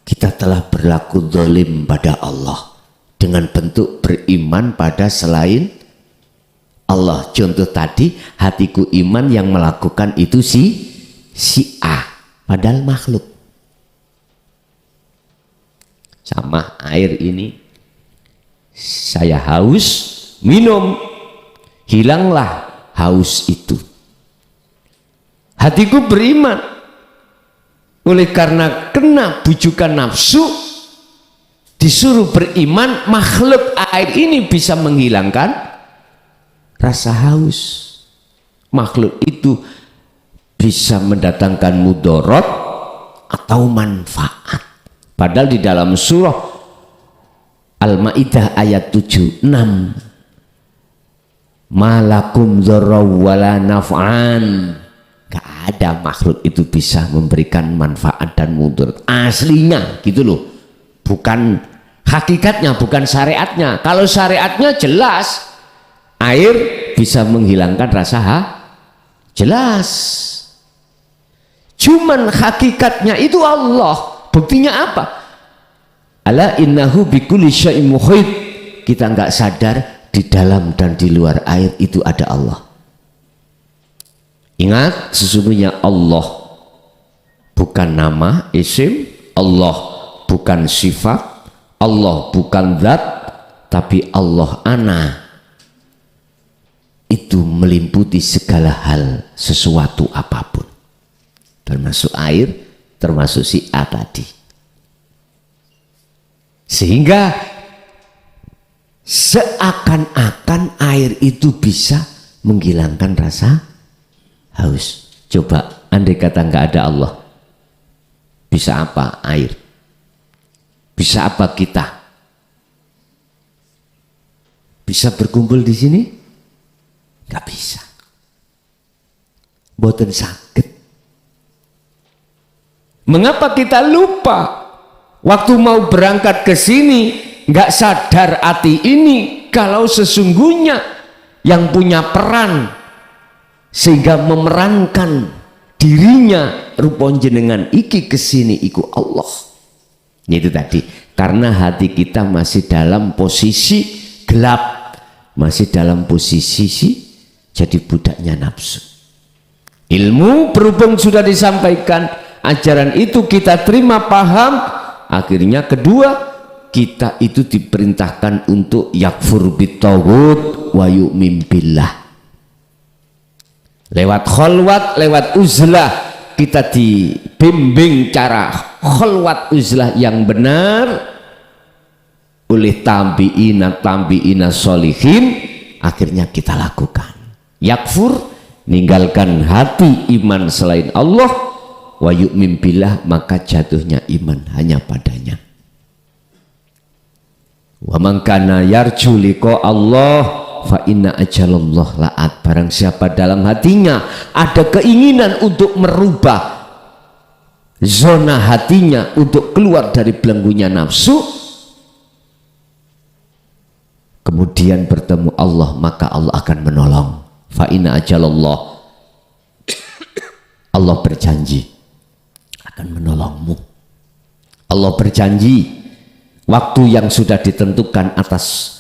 kita telah berlaku zalim pada Allah dengan bentuk beriman pada selain Allah. Contoh tadi, hatiku iman yang melakukan itu si A, padahal makhluk. Sama air ini, saya haus, minum, hilanglah haus itu. Hatiku beriman, oleh karena kena bujukan nafsu, disuruh beriman, makhluk air ini bisa menghilangkan rasa haus. Makhluk itu bisa mendatangkan mudarat atau manfaat. Padahal di dalam surah Al-Maidah ayat 76, malakum dzarra wala naf'an, gak ada makhluk itu bisa memberikan manfaat dan mudarat aslinya gitu loh, bukan hakikatnya, bukan syariatnya. Kalau syariatnya jelas air bisa menghilangkan rasa jelas, cuman hakikatnya itu Allah. Buktinya apa? Ala innahu bikulli syai'in muhit. Kita nggak sadar di dalam dan di luar air itu ada Allah. Ingat, sesungguhnya Allah bukan nama, isim, Allah bukan sifat, Allah bukan zat, tapi Allah ana. Itu melimputi segala hal, sesuatu apapun, termasuk air, termasuk si A tadi. Sehingga seakan-akan air itu bisa menghilangkan rasa haus. Coba andai kata nggak ada Allah, bisa apa air? Bisa apa kita? Bisa berkumpul di sini? Nggak bisa. Boten sakit. Mengapa kita lupa waktu mau berangkat ke sini, nggak sadar hati ini kalau sesungguhnya yang punya peran sehingga memerankan dirinya rupa jenengan iki kesini iku Allah. Itu tadi, karena hati kita masih dalam posisi gelap, masih dalam posisi jadi budaknya nafsu. Ilmu berhubung sudah disampaikan, ajaran itu kita terima, paham, akhirnya kedua, kita itu diperintahkan untuk yakfur bitaghut wa yu'min billah. Lewat kholwat, lewat uzlah, kita dibimbing cara kholwat uzlah yang benar oleh tabi'ina sholihin, akhirnya kita lakukan. Yakfur, ninggalkan hati iman selain Allah, wa yu'min billah, maka jatuhnya iman hanya padanya. Wa man kana yarju liqa Allah fa inna ajalallah la'at. Barang siapa dalam hatinya ada keinginan untuk merubah zona hatinya, untuk keluar dari belenggunya nafsu, kemudian bertemu Allah, maka Allah akan menolong. Fa inna ajalallah, Allah berjanji akan menolongmu. Allah berjanji waktu yang sudah ditentukan atas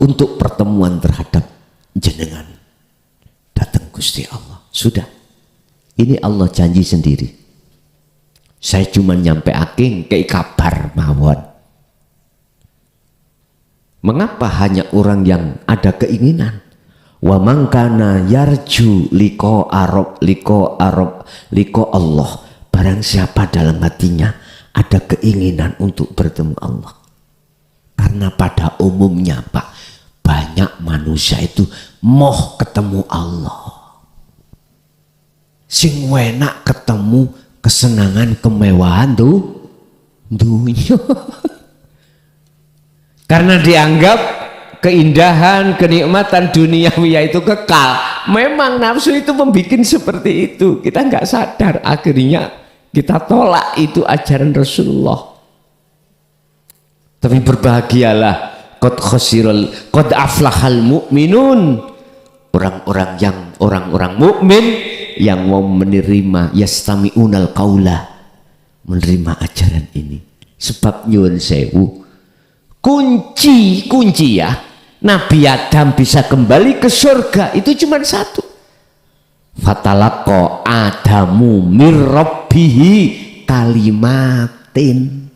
untuk pertemuan terhadap jenengan, datang Gusti Allah. Sudah, ini Allah janji sendiri. Saya cuma nyampe aking kayak kabar mawon. Mengapa hanya orang yang ada keinginan? Wa man kana yarju liqa Allah, barang siapa dalam hatinya ada keinginan untuk bertemu Allah. Karena pada umumnya Pak, banyak manusia itu moh ketemu Allah, sing enak ketemu kesenangan kemewahan tuh dunia. Karena dianggap keindahan, kenikmatan duniawi itu kekal. Memang nafsu itu membuat seperti itu. Kita nggak sadar, akhirnya kita tolak itu ajaran Rasulullah. Tapi berbahagialah, qad aflahal mu'minun, orang-orang mukmin yang mau menerima, yastami'unal qaula, menerima ajaran ini. Sebab nyuwun sewu, kunci ya Nabi Adam bisa kembali ke surga itu cuma satu. Fatalaqa Adamu mir rabbihi kalimatin.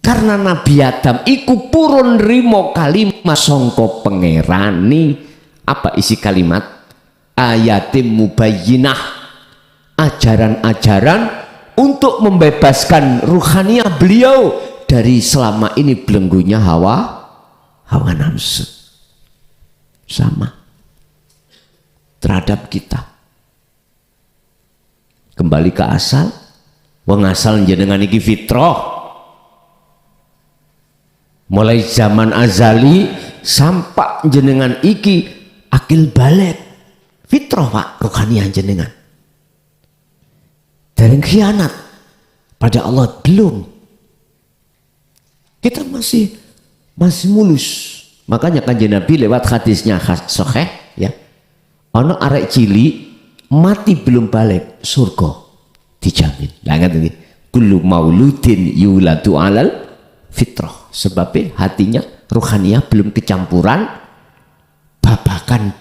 Karena Nabi Adam iku purun nrimo kalimat sangka pangerani. Apa isi kalimat? Ayatim mubayyinah, ajaran-ajaran untuk membebaskan ruhaniah beliau dari selama ini belenggunya hawa nafsu. Sama terhadap kita. Kembali ke asal, wong asal jenengan iki fitrah. Mulai zaman azali sampai jenengan iki akil balik fitrah pak rohaniah jenengan. Dari khianat pada Allah belum. Kita masih mulus. Makanya kanjeng Nabi lewat hadisnya sahih ya. Ono arek cili mati belum balik surga dijamin. Lah ngerti kullu mauludin yuladu alal fitrah. Sebabnya hatinya ruhaniah belum kecampuran babakan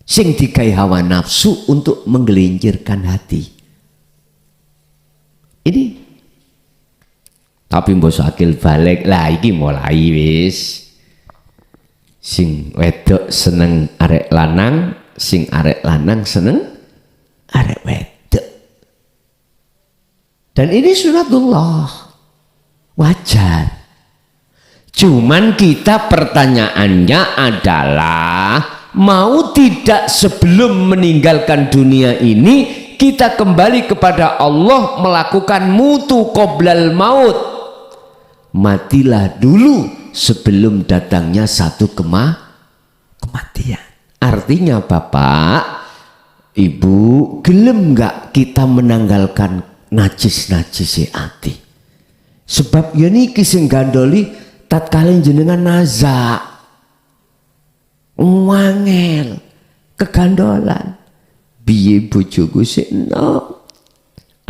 sing dikai hawa nafsu untuk menggelincirkan hati. Ini tapi mbok akil balik lah iki mulai wis. Sing wedok seneng arek lanang, sing arek lanang seneng arek wedok. Dan ini sunatullah. Wajar. Cuman kita pertanyaannya adalah mau tidak sebelum meninggalkan dunia ini kita kembali kepada Allah melakukan mutu qoblal maut. Matilah dulu sebelum datangnya satu kematian. Artinya Bapak, Ibu, gelem nggak kita menanggalkan najis-najis hati? Sebab ya niki sing gandoli tatkala jenengan nazak wangel kegandolan biye bojoku sik enom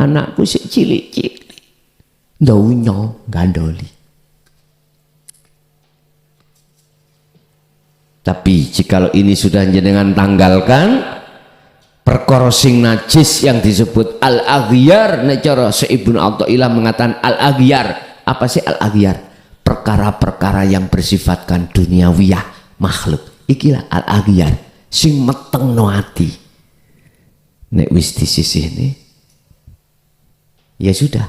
anakku sik cilik-cilik ndonyo gandoli. Tapi jikalau ini sudah jenengan tanggalkan perkara sing najis yang disebut al-aghyar, cara Ibnu Athaillah mengatakan al-aghyar. Apa sih al-aghyar? Perkara-perkara yang bersifatkan duniawiyah makhluk. Ikilah al-aghyar sing metengno ati. Nek wis disisihne ya sudah,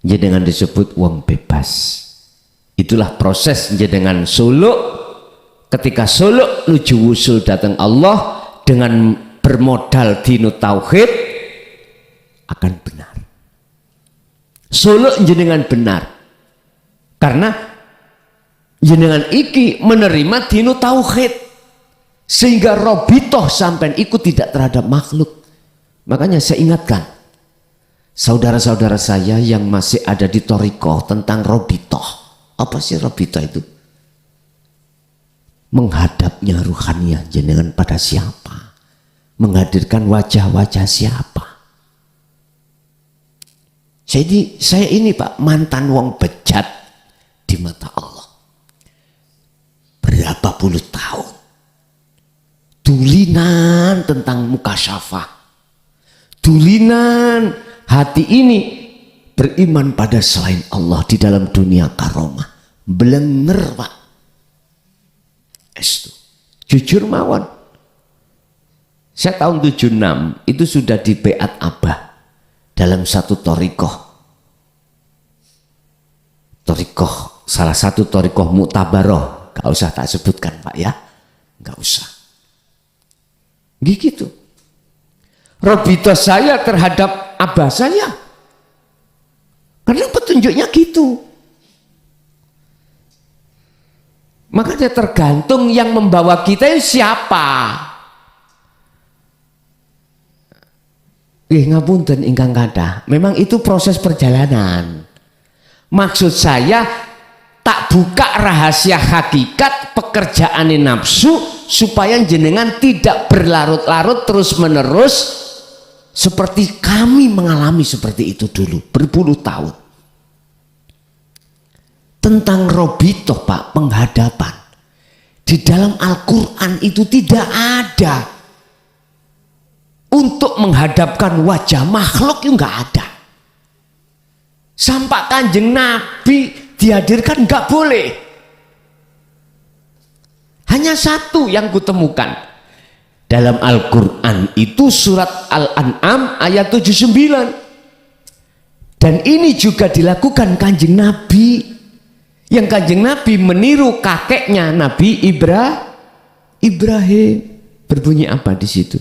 jenengan disebut wong bebas. Itulah proses jenengan suluk. Ketika suluk nuju wusul datang Allah dengan bermodal dinu tauhid akan benar. Suluk jenengan benar karena jenengan iki menerima dinu tauhid sehingga robitoh sampai ikut tidak terhadap makhluk. Makanya saya ingatkan saudara-saudara saya yang masih ada di Torikoh tentang robitoh. Apa sih robitoh itu? Menghadapnya ruhaniah jenengan pada siapa? Menghadirkan wajah-wajah siapa? Jadi saya ini Pak mantan wong bejat di mata Allah. Berapa puluh tahun tulinan tentang mukasyafah, tulinan hati ini beriman pada selain Allah di dalam dunia karomah. Blenger Pak. Estu. Jujur mawon. Saya tahun 76 itu sudah di Beat Abah dalam satu torikoh. Torikoh, salah satu torikoh Mu'tabaroh. Gak usah tak sebutkan Pak ya. Gak usah. Gitu. Robito saya terhadap Abah saya. Karena petunjuknya gitu. Makanya tergantung yang membawa kita siapa. Ngapunten ingkang kathah, memang itu proses perjalanan. Maksud saya tak buka rahasia hakikat pekerjaan nafsu supaya jenengan tidak berlarut-larut terus menerus seperti kami mengalami seperti itu dulu berpuluh tahun. Tentang robitoh Pak, penghadapan. Di dalam Al-Quran itu tidak ada. Untuk menghadapkan wajah makhluk itu nggak ada. Sampai Kanjeng Nabi dihadirkan nggak boleh. Hanya satu yang kutemukan dalam Al-Quran itu surat Al-An'am ayat 79. Dan ini juga dilakukan Kanjeng Nabi. Yang Kanjeng Nabi meniru kakeknya Nabi Ibrahim. Berbunyi apa di situ?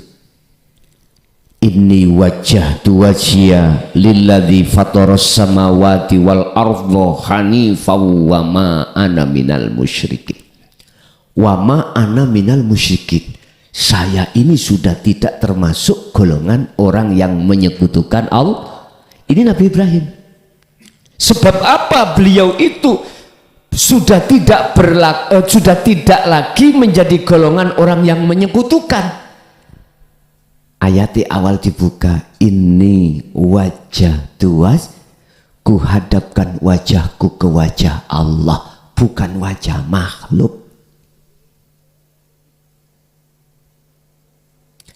Inni wajjahtu wajhiya lilladzi fataras samawati wal ardha hanifan wa ma ana minal musyrikin. Wa ma ana minal musyrikin. Saya ini sudah tidak termasuk golongan orang yang menyekutukan Allah. Ini Nabi Ibrahim. Sebab apa beliau itu sudah tidak lagi menjadi golongan orang yang menyekutukan. Ayat awal dibuka, ini wajah tuas, ku hadapkan wajahku ke wajah Allah, bukan wajah makhluk.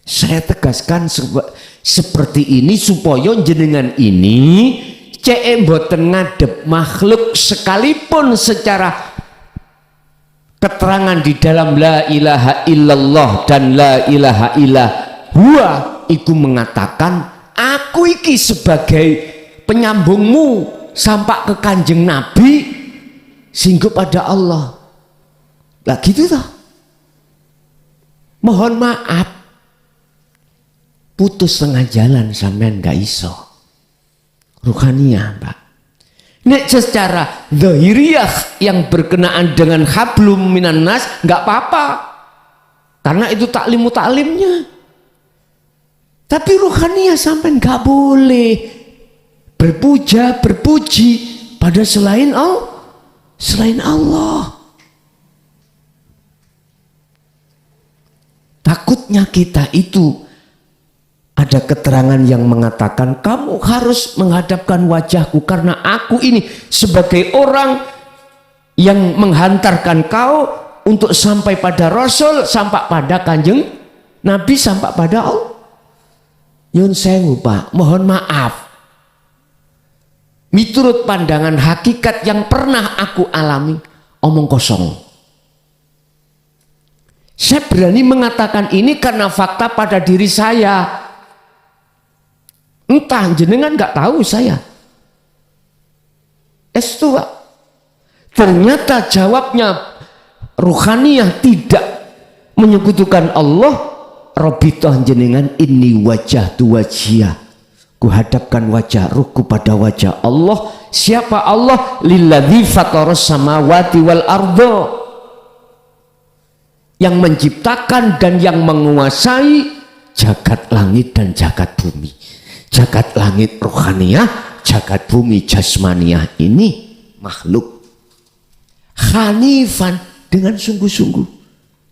Saya tegaskan seperti ini supaya jenengan ini cek mboten ngadep makhluk sekalipun secara keterangan di dalam la ilaha illallah dan la ilaha illallah huwa iku mengatakan aku iki sebagai penyambungmu sampai ke Kanjeng Nabi sehingga pada Allah. Lah gitu toh. Mohon maaf putus tengah jalan sampean gak iso. Ruhaniyah Pak. Nek secara zahiriyah yang berkenaan dengan hablum minan nas gak apa-apa. Karena itu taklimnya. Tapi ruhaniyah sampai nggak boleh berpuji pada selain Allah. Takutnya kita itu ada keterangan yang mengatakan kamu harus menghadapkan wajahku karena aku ini sebagai orang yang menghantarkan kau untuk sampai pada Rasul, sampai pada Kanjeng Nabi, sampai pada Allah. Yun sewu Pak, mohon maaf. Miturut pandangan hakikat yang pernah aku alami, omong kosong. Saya berani mengatakan ini karena fakta pada diri saya. Entah jenengan nggak tahu saya. Estu Pak. Ternyata jawabnya ruhaniyah tidak menyekutukan Allah. Robitoh jenengan ini wajah tu wajhiyah, ku hadapkan wajah ruku pada wajah Allah. Siapa Allah? Lilladzi fataras samawati wal ardha, yang menciptakan dan yang menguasai jagat langit dan jagat bumi. Jagat langit rohaniyah, jagat bumi jasmaniyah ini makhluk. Hanifan, dengan sungguh-sungguh,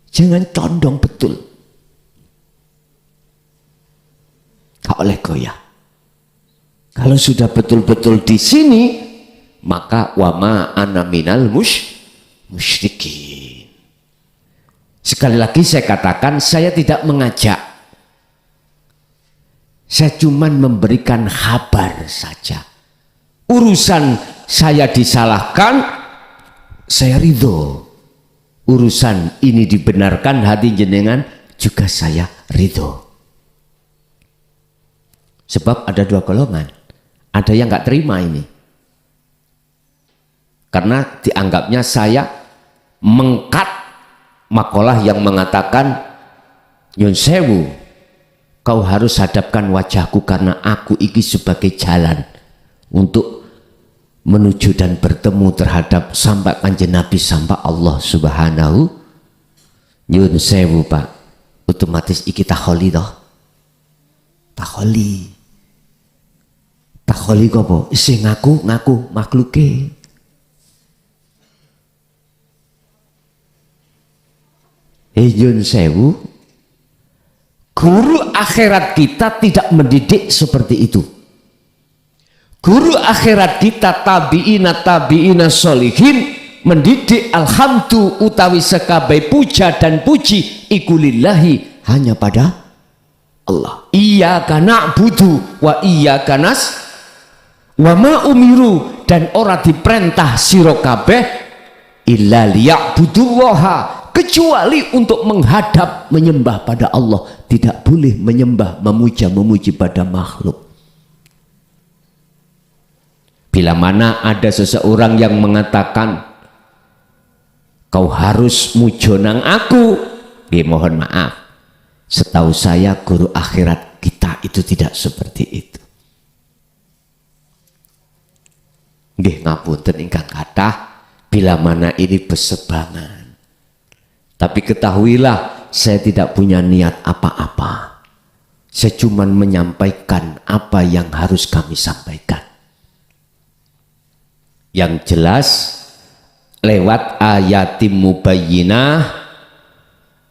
jangan condong betul. Gak oleh goyah. Kalau sudah betul-betul di sini, maka wama ana minal musyrikin. Sekali lagi saya katakan, saya tidak mengajak. Saya cuma memberikan kabar saja. Urusan saya disalahkan, saya ridho. Urusan ini dibenarkan hati jenengan, juga saya ridho. Sebab ada dua golongan. Ada yang nggak terima ini. Karena dianggapnya saya mengkat makalah yang mengatakan, Nyun sewu, kau harus hadapkan wajahku karena aku iki sebagai jalan untuk menuju dan bertemu terhadap sampai Kanjeng Nabi, sampai Allah Subhanahu. Nyun sewu Pak, otomatis iki takholi toh. Takholi apa? Sing ngaku makhluke. Nyun sewu, Guru akhirat kita tidak mendidik seperti itu. Guru akhirat kita tabiina solihin mendidik alhamdu utawi sekabai puja dan puji iku lillahi hanya pada Allah. Iyyaka na'budu wa iyyaka wa ma umiru, dan ora diperintah sira kabeh illa liya'budullaha, kecuali untuk menghadap menyembah pada Allah. Tidak boleh menyembah memuji pada makhluk. Bila mana ada seseorang yang mengatakan kau harus mujo nang aku, mohon maaf, setahu saya guru akhirat kita itu tidak seperti itu. Nggih ngapunten ingkang kathah, bila mana ini besebangan. Tapi ketahuilah, saya tidak punya niat apa-apa. Saya cuma menyampaikan apa yang harus kami sampaikan. Yang jelas lewat ayatim mubayyinah,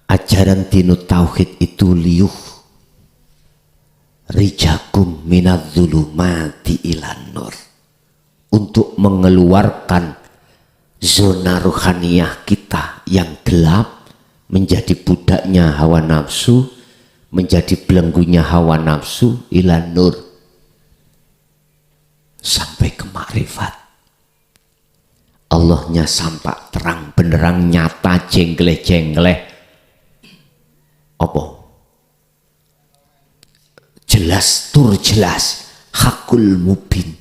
ajaran dinut tauhid itu liuh rijakum minadz-dzulumati ilan nur, untuk mengeluarkan zona ruhaniyah kita yang gelap, menjadi budaknya hawa nafsu, menjadi belenggunya hawa nafsu ilan nur, sampai ke makrifat. Allahnya sampak terang benderang nyata jengleh-jengleh apa? Jelas tur jelas, hakul mubin.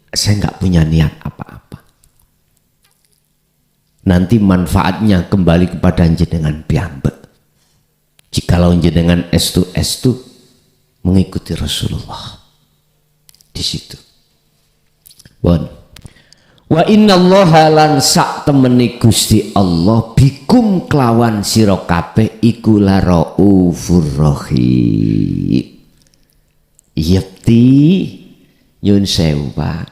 Saya nggak punya niat apa-apa. Nanti manfaatnya kembali kepada jenengan piyambak. Jikalau jenengan estu mengikuti Rasulullah di situ. Bon. Wa innallaha lan sak temeni Gusti Allah bikum kelawan sira kabeh iku la raufur rahim. Yepti nyun sewu Pak,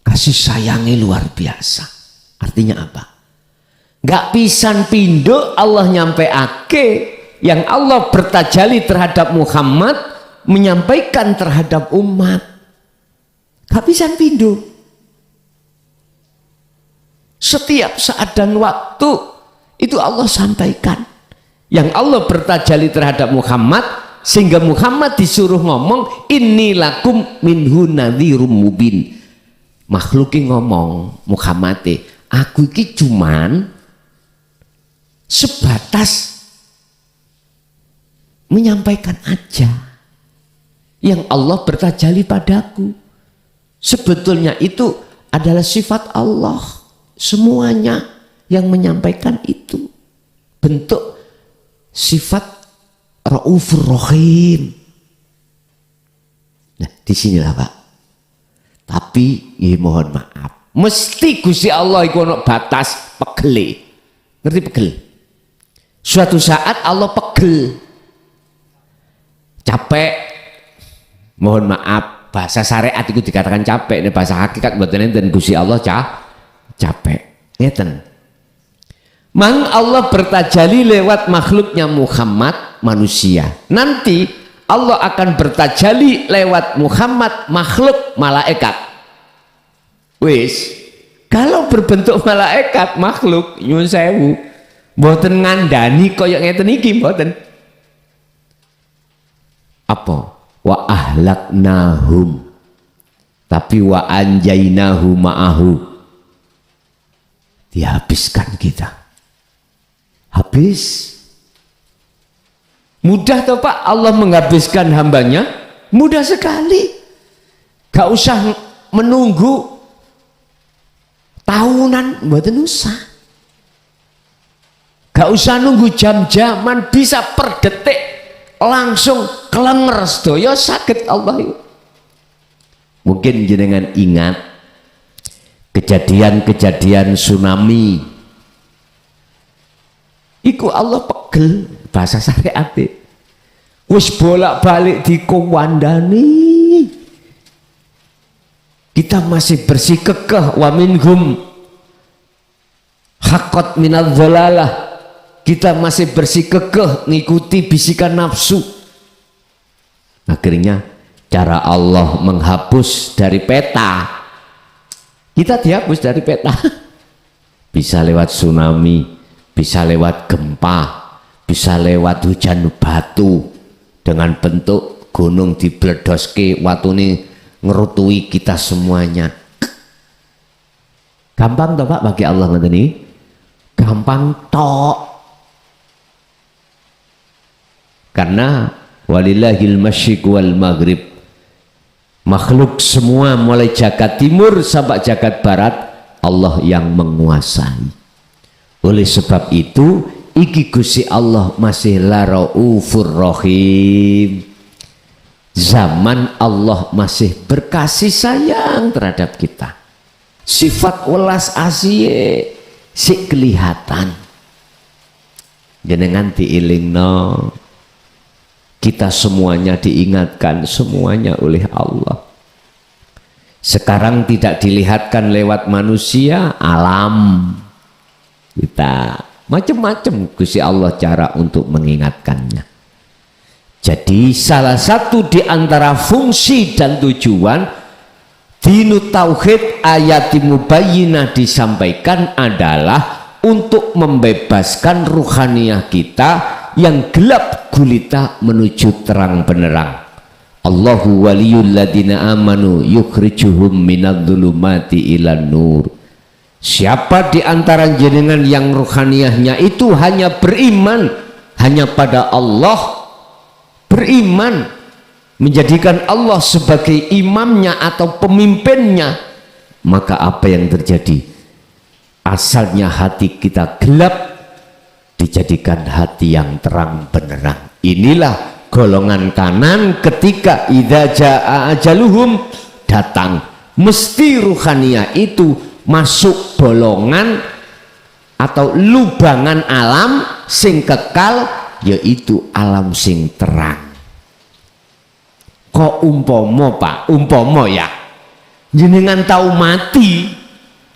kasih sayangnya luar biasa. Artinya apa? Gak pisan pindo Allah nyampeake yang Allah bertajali terhadap Muhammad, menyampaikan terhadap umat. Gak pisan pindo. Setiap saat dan waktu itu Allah sampaikan. Yang Allah bertajali terhadap Muhammad, sehingga Muhammad disuruh ngomong inni lakum minhu nadhirum mubin. Makhluki ngomong Muhammad, aku iki cuman sebatas menyampaikan aja yang Allah bertajali padaku. Sebetulnya itu adalah sifat Allah. Semuanya yang menyampaikan itu bentuk sifat Raufur Rahim. Nah, disinilah Pak. Tapi ya mohon maaf, mesti Gusti Allah iku ono batas pegel. Ngerti pegel? Suatu saat Allah pegel, capek. Mohon maaf, bahasa syariat itu dikatakan capek. Ini bahasa hakikat mboten enten. Gusti Allah capek, ngeten. Mang Allah bertajali lewat makhluknya Muhammad manusia. Nanti Allah akan bertajali lewat Muhammad makhluk malaikat. Wis, kalau berbentuk malaikat makhluk nyuwun sewu, mboten ngandani kaya ngeten iki mboten. Apa? Wa ahlaknahum, tapi wa anjainahu ma'ahu. Dihabiskan kita, habis. Mudah toh Pak Allah menghabiskan hambanya? Mudah sekali. Gak usah menunggu tahunan, mboten usah. Gak usah nunggu jam-jaman, bisa per detik langsung kelenger sedaya saged Allah. Mungkin jenengan ingat kejadian-kejadian tsunami. Iku Allah pegel, bahasa syariat. Wis bolak-balik dikowandani. Kita masih bersikukuh wa minhum haqqat minadz dhalalah kita masih bersikukuh ngikuti bisikan nafsu. Akhirnya cara Allah menghapus dari peta, kita dihapus dari peta. Bisa lewat tsunami, bisa lewat gempa, bisa lewat hujan batu dengan bentuk gunung dibledoske watune ngerutui kita semuanya. Gampang toh Pak bagi Allah ngeten niki? Gampang tok. Karena walillahil masyriq wal maghrib, makhluk semua mulai jagat timur sampai jagat barat Allah yang menguasai. Oleh sebab itu iki Gusti Allah masih Raufur Rahim. Zaman Allah masih berkasih sayang terhadap kita. Sifat welas asih si kelihatan. Jenengan diilingno, kita semuanya diingatkan semuanya oleh Allah. Sekarang tidak dilihatkan lewat manusia, alam. Kita macam-macam Gusti Allah cara untuk mengingatkannya. Jadi salah satu di antara fungsi dan tujuan Dinut Tauhid ayat mubayyinah disampaikan adalah untuk membebaskan ruhaniyah kita yang gelap gulita menuju terang benerang. Allahu waliyul ladina amanu yukhrijuhum minadh-dhulumati ilan nur. Siapa di antara jenengan yang ruhaniyahnya itu hanya beriman hanya pada Allah, beriman menjadikan Allah sebagai imamnya atau pemimpinnya, maka apa yang terjadi? Asalnya hati kita gelap dijadikan hati yang terang benerang. Inilah golongan kanan ketika idza jaa ajaluhum datang, mesti ruhaniyah itu masuk bolongan atau lubangan alam sing kekal, yaitu alam sing terang. Kok umpomo Pak, umpomo ya jenengan tahu mati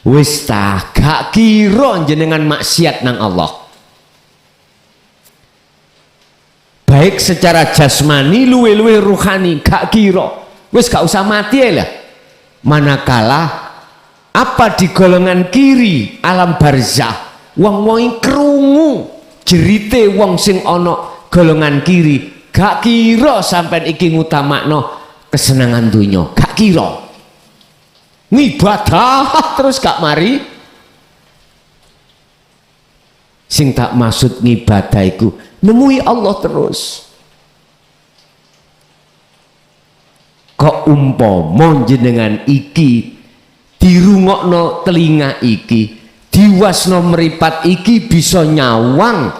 wis tak gak kira jenengan maksiat nang Allah, baik secara jasmani luwe-luwe ruhani, gak kira wis gak usah mati ya lah. Manakala apa di golongan kiri alam barzah wong-wong krungu jerite wong sing ana golongan kiri, gak kira sampai iki ngutamakno kesenangan dunya, gak kira ngibadah terus gak mari. Sing tak maksud ngibadah iku nemui Allah terus. Kok umpama jenengan iki dirungokno telinga iki, diwasno meripat iki bisa nyawang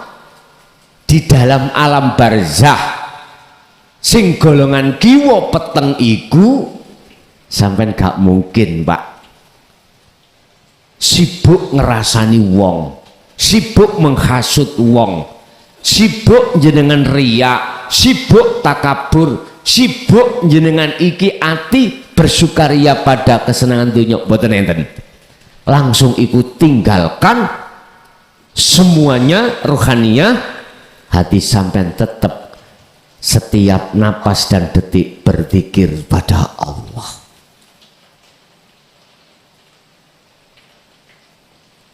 di dalam alam barzah sing golongan kiwa peteng iku, sampean gak mungkin Pak sibuk ngerasani wong, sibuk menghasut wong, sibuk jenengan riya, sibuk takabur, sibuk jenengan iki ati bersukaria pada kesenangan dunia, boten enten. Langsung ikut tinggalkan semuanya ruhaniyah, hati sampean tetap setiap napas dan detik berzikir pada Allah.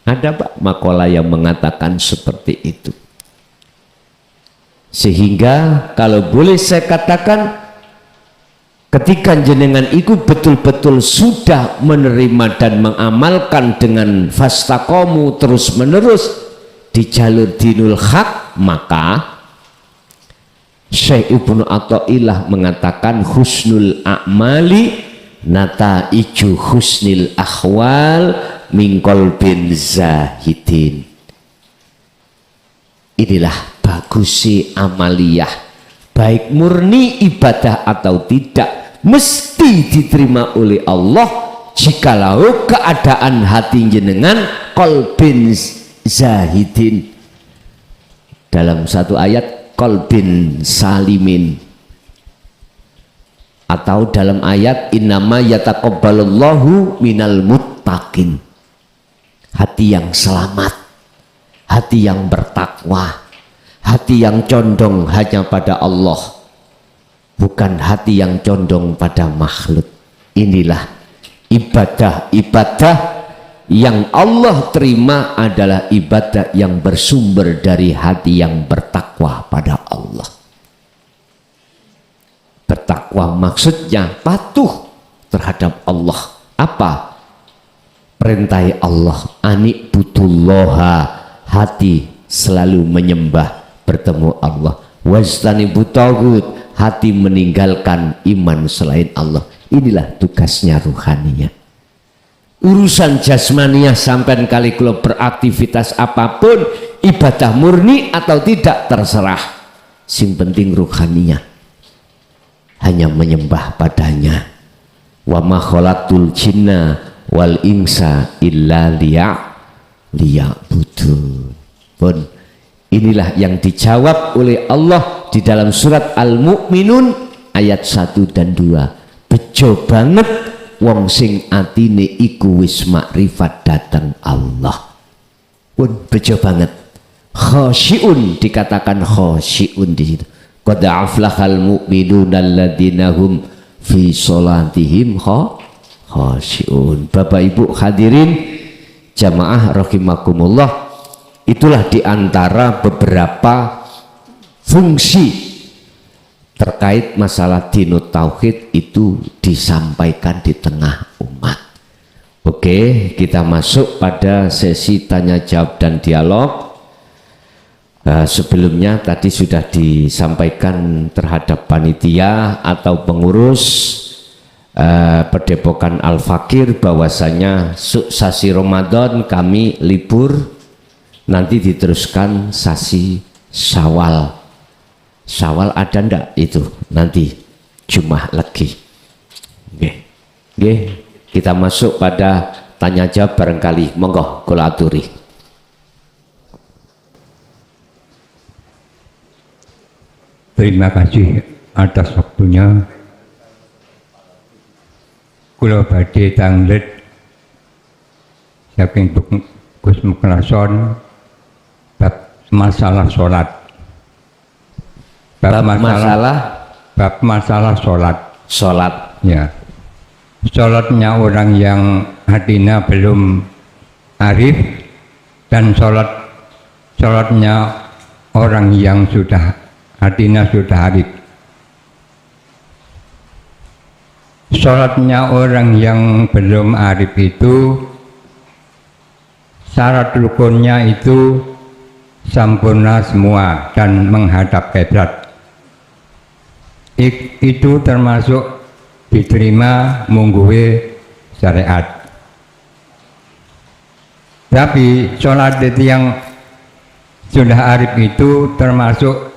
Ada Pak makalah yang mengatakan seperti itu. Sehingga kalau boleh saya katakan, ketika jenengan itu betul-betul sudah menerima dan mengamalkan dengan fastaqomu terus menerus di jalur dinul haq, maka Syekh Ibnu Athaillah mengatakan husnul a'mali nataiju husnil ahwal min qalbin zahidin. Inilah bagusi amaliyah, baik murni ibadah atau tidak, mesti diterima oleh Allah jikalau keadaan hati jenengan qalbin zahidin. Dalam satu ayat qalbin salimin, atau dalam ayat innama yataqabbalullahu minal muttaqin, hati yang selamat, hati yang bertakwa. bertakwa, hati yang condong hanya pada Allah, bukan hati yang condong pada makhluk. Inilah ibadah yang Allah terima adalah ibadah yang bersumber dari hati yang bertakwa pada Allah. Bertakwa maksudnya patuh terhadap Allah. Apa? Perintah Allah, anikbutullaha, hati selalu menyembah, bertemu Allah. Wajtanibu taghut, hati meninggalkan iman selain Allah. Inilah tugasnya ruhaniyah. Urusan jasmaniyah sampai kali kalau beraktivitas apapun, ibadah murni atau tidak terserah. Sing penting ruhaniyah, hanya menyembah padanya. Wa ma khalaqtul jinna wal insa illa liya'budun. Pun inilah yang dijawab oleh Allah di dalam surat Al-Mu'minun ayat 1 dan 2. Bejo banget wong sing atine iku wis makrifat datang Allah. Pun bejo banget. Khasyi'un, dikatakan khasyi'un di situ. Qad aflahal mu'minuna alladzina hum fi sholatihim khasyi'un. Bapak Ibu hadirin jamaah rahimakumullah, itulah diantara beberapa fungsi terkait masalah dinut tauhid itu disampaikan di tengah umat. Oke, kita masuk pada sesi tanya jawab dan dialog. Sebelumnya tadi sudah disampaikan terhadap panitia atau pengurus Padepokan Al-Fakir bahwasanya sasi Ramadan kami libur, nanti diteruskan sasi Syawal. Syawal ada ndak itu nanti Jumat lagi. Oke, kita masuk pada tanya jawab barangkali, monggo kula aturi. Terima kasih atas waktunya. Kula badhe tanglet saking Gus Muklason bab masalah sholat. Bab masalah sholat. Ya. Sholatnya orang yang hatinya belum arif dan sholatnya orang yang hatinya sudah arif. Sholatnya orang yang belum arif itu syarat rukunnya itu sempurna semua dan menghadap kiblat. Itu termasuk diterima mungguwe syariat. Tapi sholat yang sudah arif itu termasuk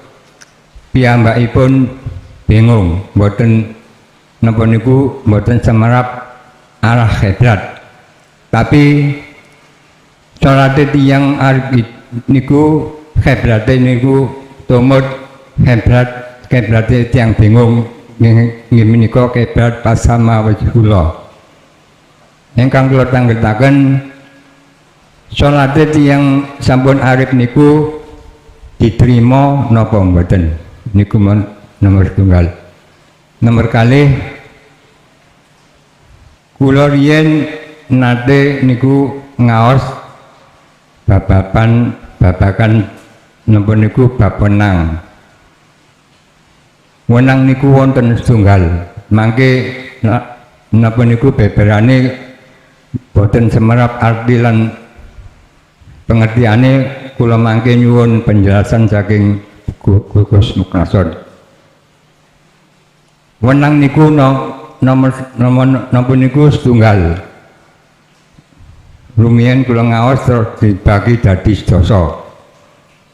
piyambakipun bingung, mboten napa niku mboten semerap arah kiblat. Tapi salat tiyang arif niku kiblate niku tumut kiblate tiyang bingung nggih menika kiblat pasama wajhullah. Ingkang kula tanggetaken salat tiyang sampun arif niku diterima napa mboten? Niku nomor tunggal. Nomor kalih kula riyen nate niku ngaos babakan napa niku bab wenang. Wenang niku wonten setunggal. Mangke napa niku beberane boten semerap arti lan pengertiane, kula mangke nyuwun penjelasan saking Gus Muklason. Wenang niku nomor napa niku setunggal. Rumiyin kula ngaos terus dibagi dadi sedasa.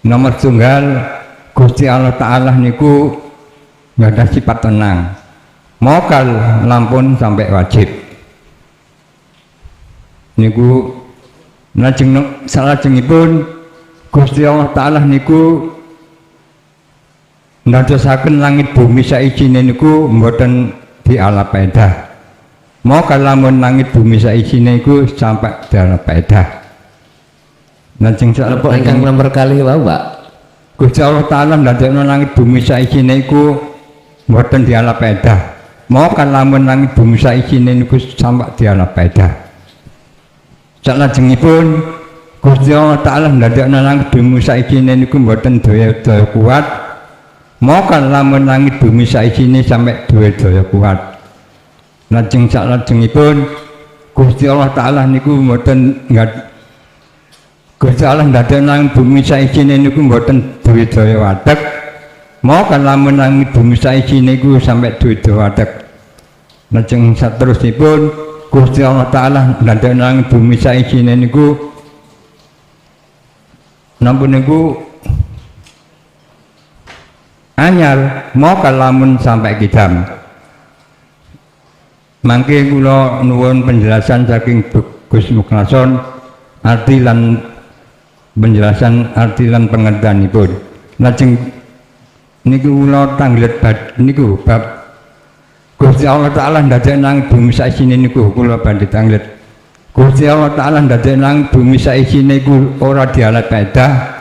Nomor setunggal, Gusti Allah Ta'ala niku nggadah sifat tenang. Mokal lampun sampai wajib. Niku salajengipun Gusti Allah Ta'ala niku ndadosaken langit bumi saijine niku mboten dialap pedah. Maka lamun langit bumi saijine niku sampai dialap pedah. Lajeng ingkang nomor kali wae, Pak. Gusti Allah Ta'ala ndadekno langit bumi saisine iku mboten dialap edah. Mau kan lamun langit bumi saisine niku sampak dialap edah. Salajengipun Gusti Allah Ta'ala ndadekno langit bumi saisine niku mboten daya kuat. Mau kan lamun langit bumi saisine sampai daya kuat. Lajeng salajengipun Gusti Allah Ta'ala niku mboten Gusti Allah ndadekno langit bumi saisine niku mboten duwe daya wadhek. Mau kan lamun langit bumi saisine niku sampai duwe daya wadhek. Lajeng saterusipun Gusti Allah Ta'ala ndadekno langit bumi saisine niku napa niku anyar mau kan lamun sampai kidam. Mangke kula nuwun penjelasan saking Gus Mukhlason arti lan penjelasan arti lan pengertianipun. Lajeng niku kula tanglet niku bab Gusti Allah Ta'ala ndadekno langit bumi saisine niku kula badhe tanglet. Gusti Allah Ta'ala ndadekno langit bumi saisine iku ora dialap edah.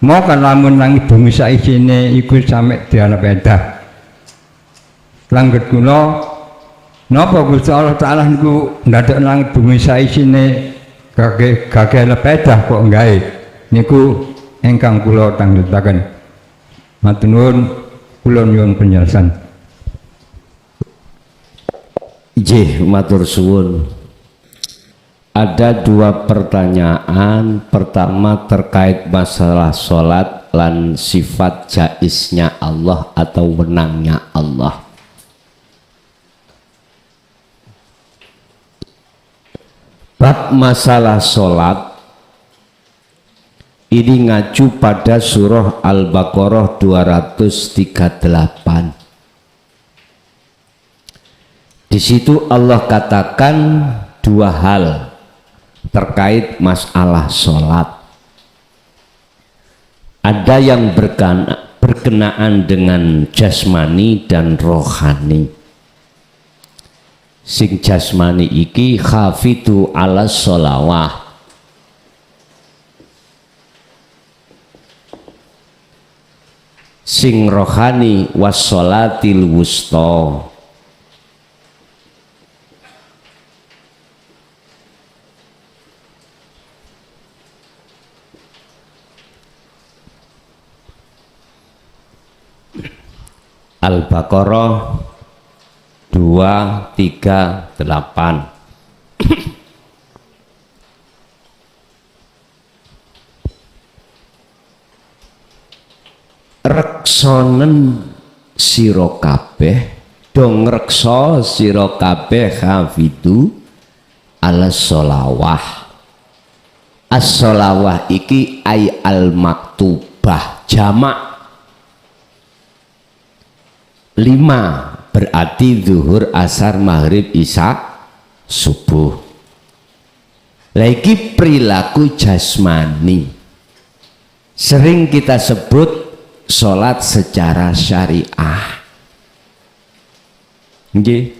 Mau kan lamun langit bumi saisine iku sampe dialap edah. Langget kula napa Gusti Allah Ta'ala niku ndadekno langit bumi saisine gage lepedah kok nggae niku ingkang kula tangletaken. Matur nuwun, kula nyuwun penjelasan. Nggih, matur suwun. Ada dua pertanyaan. Pertama terkait masalah sholat lan sifat jaiznya Allah atau wenangnya Allah. Bab masalah sholat ini ngacu pada surah Al-Baqarah 238. Di situ Allah katakan dua hal terkait masalah sholat. Ada yang berkenaan dengan jasmani dan rohani. Sing jasmani iki khafitu ala sholawah. Sing rohani wassolatil wusta. Al-Baqarah 238. Reksonen sira kabeh dong reksa sira kabeh hafidu ala sholawah. As-sholawah iki ay al-maktubah jamak 5 berarti zuhur, asar, maghrib, isya, subuh. Lagi perilaku jasmani sering kita sebut sholat secara syariah. Nggih.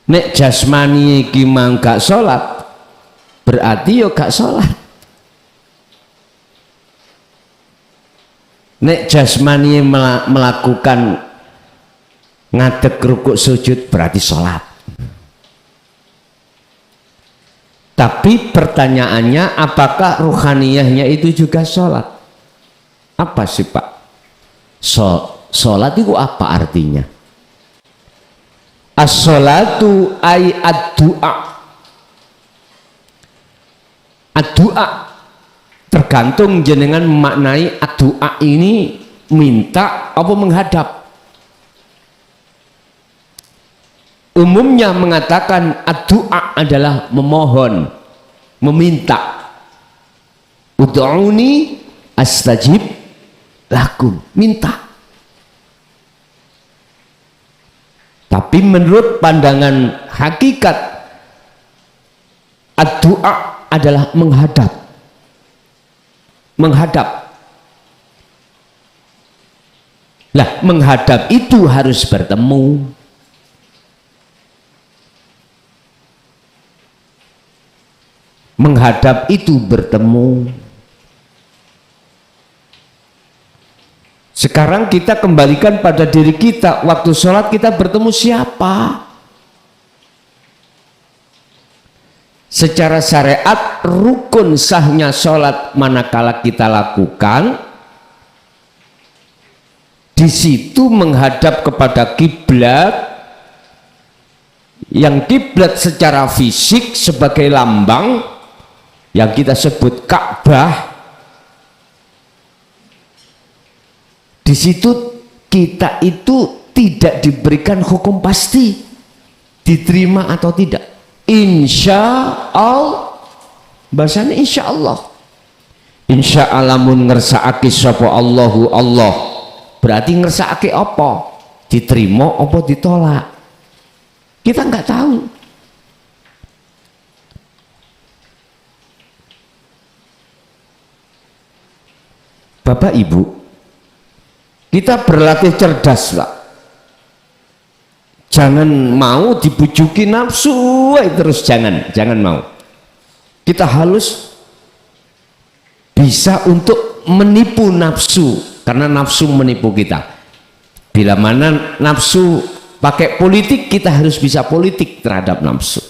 Nek jasmani iki mang gak sholat berarti yo gak sholat. Nek jasmani melakukan ngadeg rukuk sujud berarti sholat. Tapi pertanyaannya apakah ruhaniyahnya itu juga sholat? Apa sih Pak? Sholat itu apa artinya? As-sholatu ay ad-du'a. Ad-du'a tergantung jenengan maknai ad-du'a ini minta apa menghadap. Umumnya mengatakan ad-du'a adalah memohon, meminta. Ud'uni astajib lakum, minta. Tapi menurut pandangan hakikat ad-du'a adalah menghadap. Menghadap. Lah, menghadap itu harus bertemu. Menghadap itu bertemu. Sekarang kita kembalikan pada diri kita, waktu sholat kita bertemu siapa? Secara syariat rukun sahnya sholat manakala kita lakukan, di situ menghadap kepada kiblat, yang kiblat secara fisik sebagai lambang yang kita sebut Ka'bah. Di situ kita itu tidak diberikan hukum pasti diterima atau tidak. Insya Allah, bahasanya insya Allah. Insya Allah mun ngersakake sapa Allahu Allah, berarti ngersakake apa? Diterima apa ditolak? Kita nggak tahu. Bapak Ibu, kita berlatih cerdas, Pak. Jangan mau dibujuki nafsu terus, jangan mau. Kita harus bisa untuk menipu nafsu, karena nafsu menipu kita. Bila mana nafsu pakai politik, kita harus bisa politik terhadap nafsu.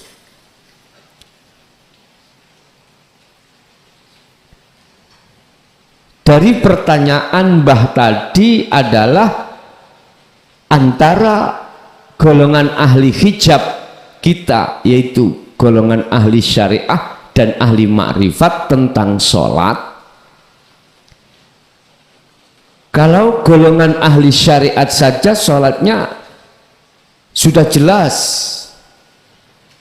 Dari pertanyaan Mbah tadi adalah antara golongan ahli hijab kita, yaitu golongan ahli syariah dan ahli ma'rifat tentang sholat. Kalau golongan ahli syariat saja sholatnya sudah jelas,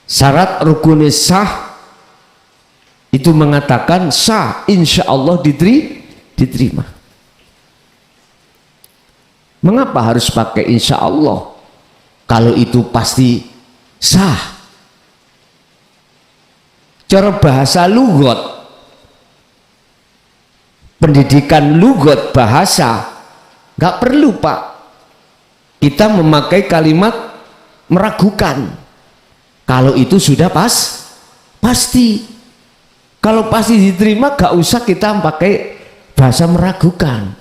syarat rukunnya sah, itu mengatakan sah, insya Allah diterima. Mengapa harus pakai insya Allah kalau itu pasti sah? Cara bahasa lugot, pendidikan lugot bahasa, nggak perlu Pak kita memakai kalimat meragukan. Kalau itu sudah pasti. Kalau pasti diterima, gak usah kita pakai bahasa meragukan.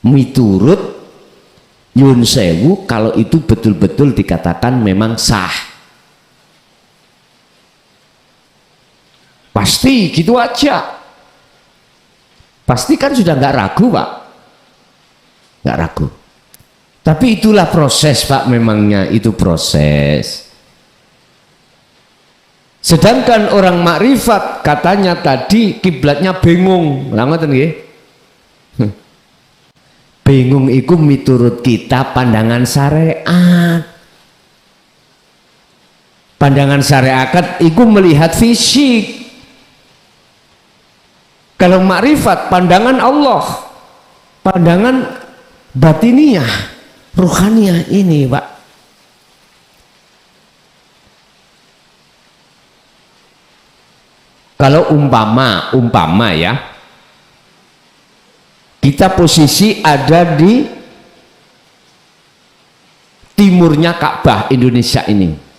Miturut Yun Sewu, kalau itu betul-betul dikatakan memang sah. Pasti gitu aja. Pasti kan sudah nggak ragu Pak, nggak ragu. Tapi itulah proses Pak, memangnya itu proses. Sedangkan orang makrifat katanya tadi kiblatnya bingung, lah ngoten nggih. Bingung iku miturut kita pandangan syariat. Pandangan syariat iku melihat fisik. Kalau makrifat pandangan Allah, pandangan batiniah, ruhaniyah ini Pak. Kalau umpama ya, kita posisi ada di timurnya Ka'bah Indonesia ini.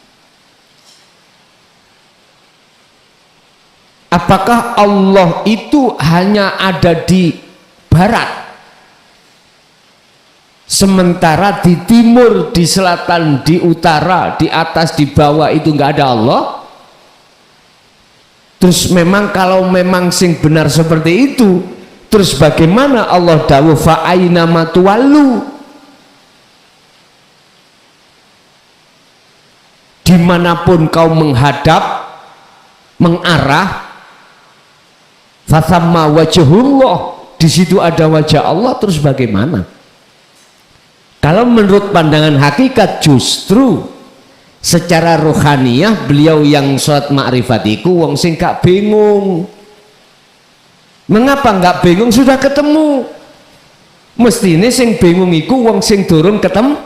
Apakah Allah itu hanya ada di barat, sementara di timur, di selatan, di utara, di atas, di bawah itu nggak ada Allah? Terus memang kalau memang sing benar seperti itu, terus bagaimana Allah dawuh fa aina matuwallu, dimanapun kau menghadap, mengarah, fasamma wajhullah, di situ ada wajah Allah. Terus bagaimana? Kalau menurut pandangan hakikat, justru secara rohaniyah beliau yang sholat ma'rifatiku wong sing gak bingung. Mengapa nggak bingung? Sudah ketemu. Mestinya sing bingung iku wong sing durung ketemu.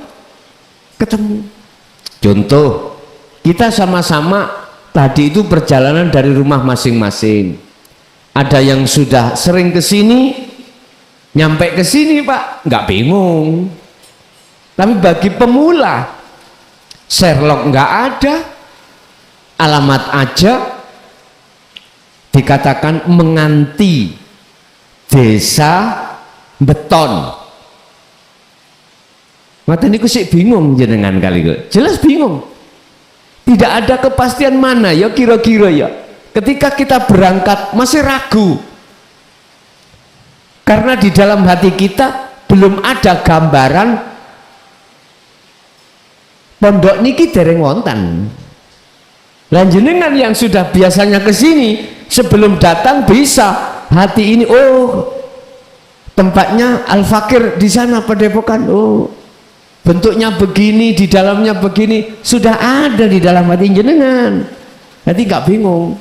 Contoh, kita sama-sama tadi itu perjalanan dari rumah masing-masing. Ada yang sudah sering ke sini, nyampe ke sini Pak, nggak bingung. Tapi bagi pemula, Sherlock nggak ada, alamat aja, dikatakan menganti desa beton. Mata niku sik bingung jenengan kali kok. Jelas bingung. Tidak ada kepastian mana ya kira-kira ya. Ketika kita berangkat masih ragu. Karena di dalam hati kita belum ada gambaran pondok niki dereng wonten. Lan jenengan yang sudah biasanya ke sini sebelum datang bisa hati ini, oh tempatnya Al-Fakir di sana Padepokan, oh bentuknya begini, di dalamnya begini, sudah ada di dalam hati jenengan. Nanti nggak bingung.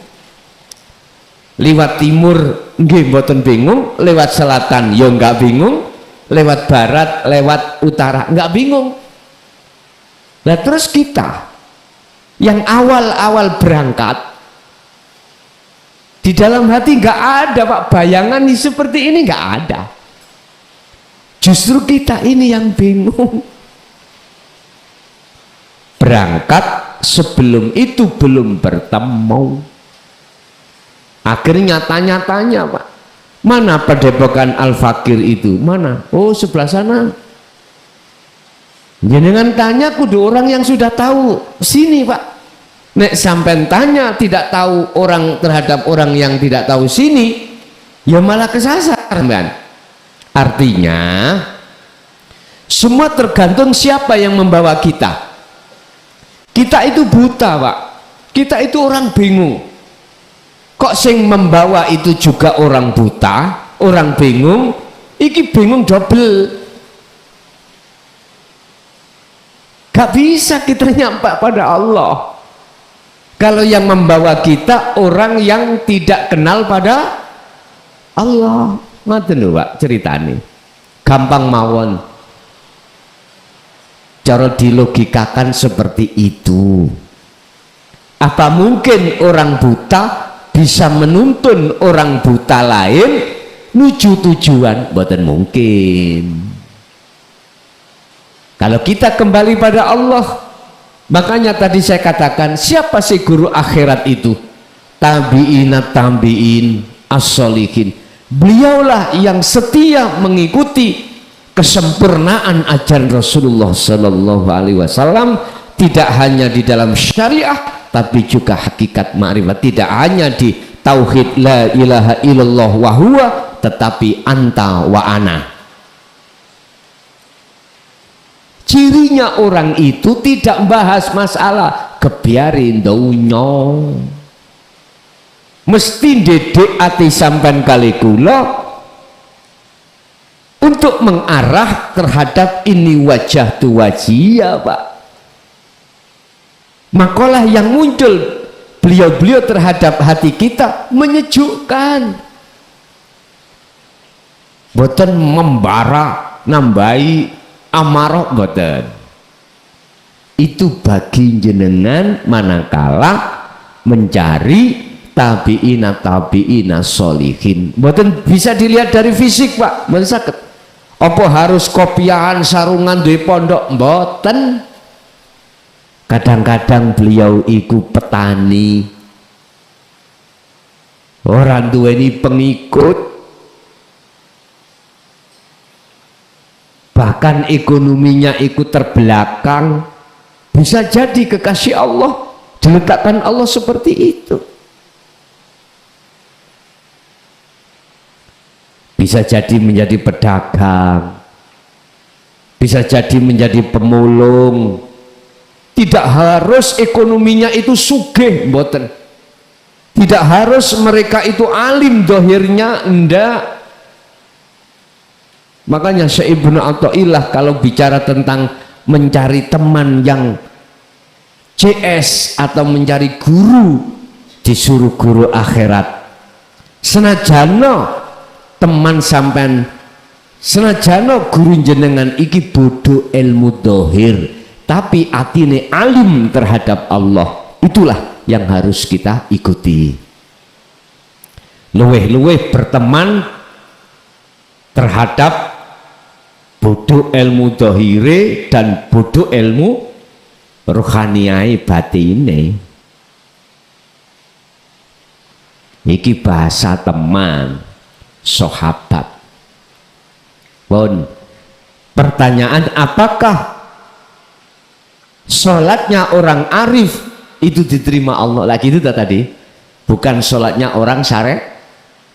Lewat timur nggih mboten bingung, lewat selatan yo nggak bingung, lewat barat, lewat utara nggak bingung. Nah terus kita yang awal-awal berangkat di dalam hati nggak ada Pak bayangan nih seperti ini, nggak ada. Justru kita ini yang bingung. Berangkat sebelum itu belum bertemu. Akhirnya tanya-tanya Pak, mana Padepokan Al-Fakir itu? Mana? Oh sebelah sana. Jenengan tanya kudu orang yang sudah tahu sini Pak. Nek sampai tanya tidak tahu orang terhadap orang yang tidak tahu sini, ya malah kesasar kan. Artinya semua tergantung siapa yang membawa kita. Kita itu buta Pak, kita itu orang bingung. Kok sing membawa itu juga orang buta, orang bingung, iki bingung double. Gak bisa kita nyampe pada Allah kalau yang membawa kita orang yang tidak kenal pada Allah. Ngoten lho Pak ceritane, gampang mawon. Cara dilogikakan seperti itu. Apa mungkin orang buta bisa menuntun orang buta lain menuju tujuan? Mboten mungkin. Kalau kita kembali pada Allah, makanya tadi saya katakan siapa sih guru akhirat itu? Tabi'inat tabi'in as-solihin. Beliaulah yang setia mengikuti kesempurnaan ajaran Rasulullah Sallallahu Alaihi Wasallam, tidak hanya di dalam syariah tapi juga hakikat ma'rifat, tidak hanya di tauhid la ilaha illallah wa huwa, tetapi anta wa ana. Cirinya orang itu tidak bahas masalah kebiarin daunyo, mesti dedek ati sampan kali kula untuk mengarah terhadap ini wajah tu wajia Pak. Makalah yang muncul beliau-beliau terhadap hati kita menyejukkan, boten membara nambahi amarah, boten. Itu bagi jenengan manakala mencari tabi'ina solihin. Boten bisa dilihat dari fisik Pak, boten saged. Apa harus kopiahan sarungan duwe pondok? Mboten. Kadang-kadang beliau iku petani, orang duweni pengikut, bahkan ekonominya ikut terbelakang. Bisa jadi kekasih Allah, diletakkan Allah seperti itu. Bisa jadi menjadi pedagang, bisa jadi menjadi pemulung. Tidak harus ekonominya itu sugih, mboten. Tidak harus mereka itu alim dohirnya, enggak. Makanya Syekh Ibnu Athaillah kalau bicara tentang mencari teman yang CS atau mencari guru, disuruh guru akhirat. Senajana teman sampean, senajana guru jenengan iki bodoh ilmu dohir, tapi atine alim terhadap Allah, itulah yang harus kita ikuti. Luweh-luweh berteman terhadap bodoh ilmu dohire dan bodoh ilmu rohaniai batine. Iki bahasa teman sahabat. Pun pertanyaan, apakah sholatnya orang arif itu diterima Allah lagi. Itu tadi bukan sholatnya orang syarek.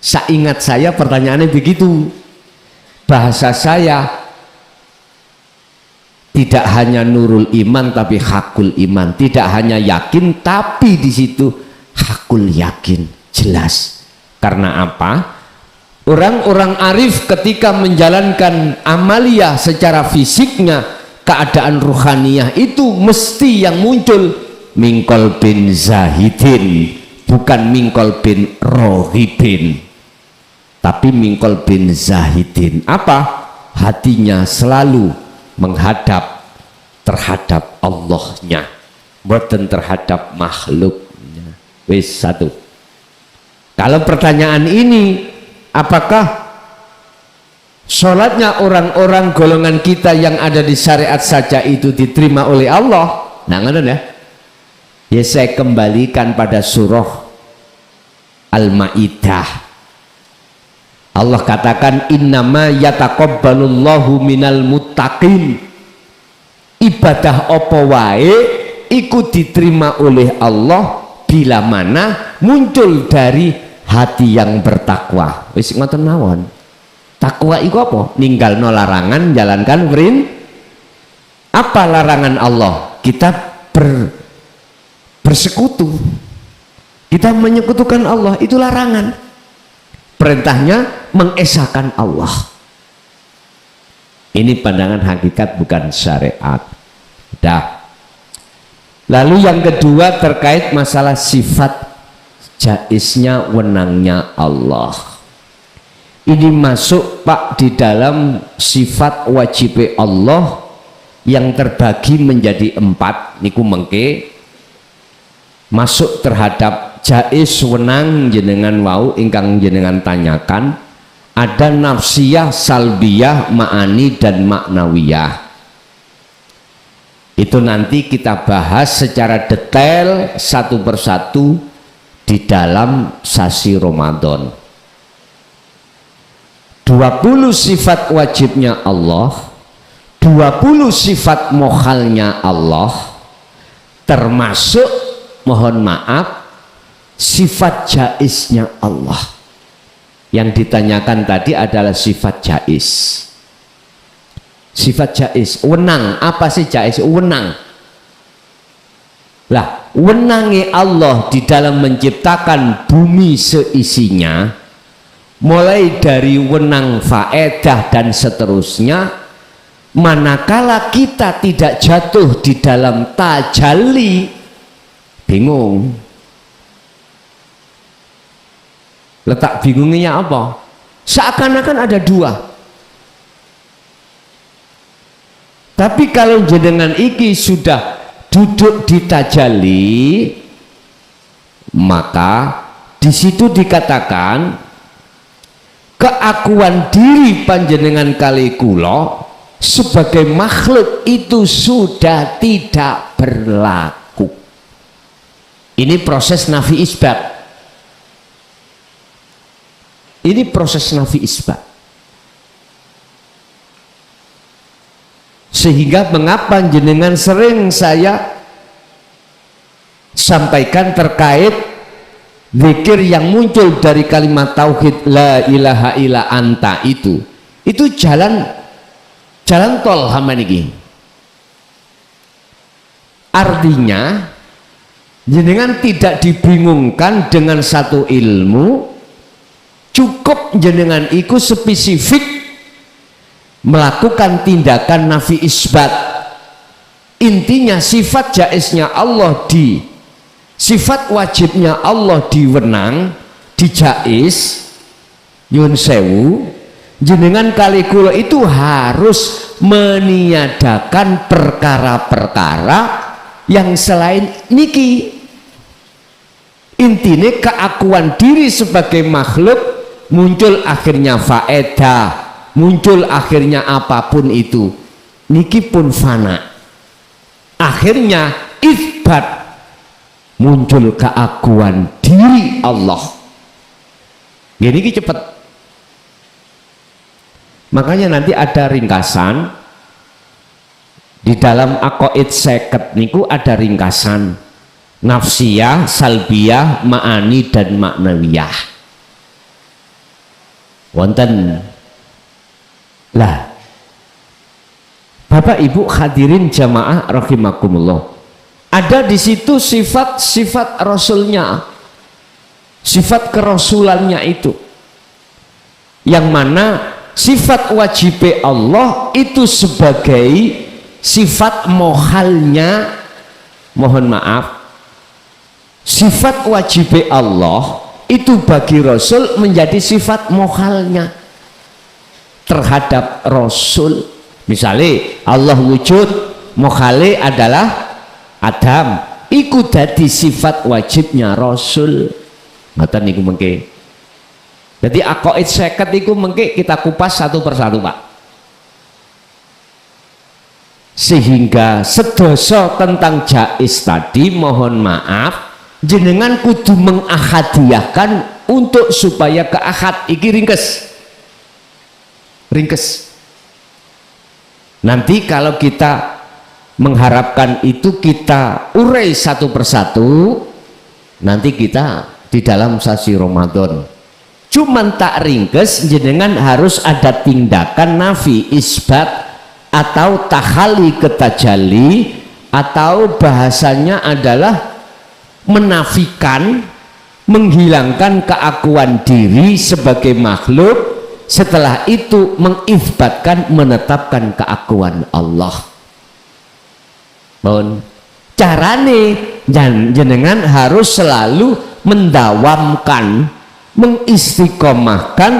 Seingat saya pertanyaannya begitu. Bahasa saya tidak hanya nurul iman tapi hakul iman, tidak hanya yakin tapi di situ hakul yakin, jelas. Karena apa? Orang-orang arif ketika menjalankan amaliyah secara fisiknya, keadaan ruhaniyah itu mesti yang muncul mingkol bin zahidin, bukan mingkol bin rohibin, tapi mingkol bin zahidin. Apa? Hatinya selalu menghadap terhadap Allahnya, bukan terhadap makhluknya. Wis satu. Kalau pertanyaan ini, apakah sholatnya orang-orang golongan kita yang ada di syariat saja itu diterima oleh Allah? Nah, ngoten ya. Ya, saya kembalikan pada surah Al-Maidah. Allah katakan innama yataqabbalullahu minal muttaqin. Ibadah apa wae iku diterima oleh Allah bila mana muncul dari hati yang bertakwa. Wis ngoten mawon. Takwa iku apa? Ninggalno larangan, jalankan perintah. Apa larangan Allah? Kita bersekutu. Kita menyekutukan Allah, itu larangan. Perintahnya mengesahkan Allah. Ini pandangan hakikat, bukan syariat. Dah. Lalu yang kedua terkait masalah sifat jaiznya wenangnya Allah. Ini masuk Pak di dalam sifat wajib Allah yang terbagi menjadi 4. Niku mengke masuk terhadap jaiz wenang jenengan wau ingkang jenengan tanyakan. Ada nafsiyah, salbiyah, ma'ani dan maknawiyah. Itu nanti kita bahas secara detail satu persatu di dalam sasi Ramadan. 20 sifat wajibnya Allah, 20 sifat mokhalnya Allah, termasuk mohon maaf sifat jaiznya Allah. Yang ditanyakan tadi adalah sifat jaiz. Sifat jaiz, wenang. Apa sih jaiz? Wenang. Lah, wenangi Allah di dalam menciptakan bumi seisinya, mulai dari wenang faedah dan seterusnya, manakala kita tidak jatuh di dalam tajalli, bingung. Letak bingungnya apa? Seakan-akan ada 2. Tapi kalau jenengan iki sudah duduk di tajalli, maka di situ dikatakan keakuan diri panjenengan kali kula sebagai makhluk itu sudah tidak berlaku. Ini proses nafi isbat. Ini proses nafi isbat. Sehingga mengapa jenengan sering saya sampaikan terkait zikir yang muncul dari kalimat tauhid la ilaha illa anta itu jalan tol hamaniki. Artinya jenengan tidak dibingungkan dengan satu ilmu, cukup jenengan iku spesifik melakukan tindakan nafi isbat. Intinya sifat jaiznya Allah sifat wajibnya Allah diwenang, dijaiz, nyun sewu, jenengan kali kula itu harus meniadakan perkara-perkara yang selain niki. Intinya keakuan diri sebagai makhluk muncul akhirnya faedah, muncul akhirnya apapun itu, niki pun fana. Akhirnya isbat, muncul keakuan diri Allah. Gini cepet. Makanya nanti ada ringkasan Di dalam aqaid 50 niku ada ringkasan nafsiyah, salbiyah, ma'ani dan maknawiyah. Wonten lah, Bapak Ibu hadirin jamaah rahimakumullah, ada di situ sifat-sifat Rasulnya, sifat kerasulannya itu, yang mana sifat wajib Allah itu sebagai sifat mohalnya, mohon maaf, sifat wajib Allah itu bagi Rasul menjadi sifat mohalnya terhadap Rasul. Misalnya Allah wujud, mohale adalah Adam, iku dadi sifat wajibnya Rasul. Ngoten niku mengke. Jadi aqaid 50 iku mengke kita kupas satu persatu, Pak. Sehingga sedoso tentang jais tadi, mohon maaf, jenengan kudu mengahadiahkan untuk supaya ke ahad. Iki ringkes. Nanti kalau kita mengharapkan itu kita urai satu persatu, nanti kita di dalam sasi Ramadan. Cuman tak ringkes, jenengan harus ada tindakan nafi isbat atau tahali ketajali, atau bahasanya adalah menafikan, menghilangkan keakuan diri sebagai makhluk, setelah itu mengisbatkan, menetapkan keakuan Allah. Mohon carane jenengan harus selalu mendawamkan, mengistiqomahkan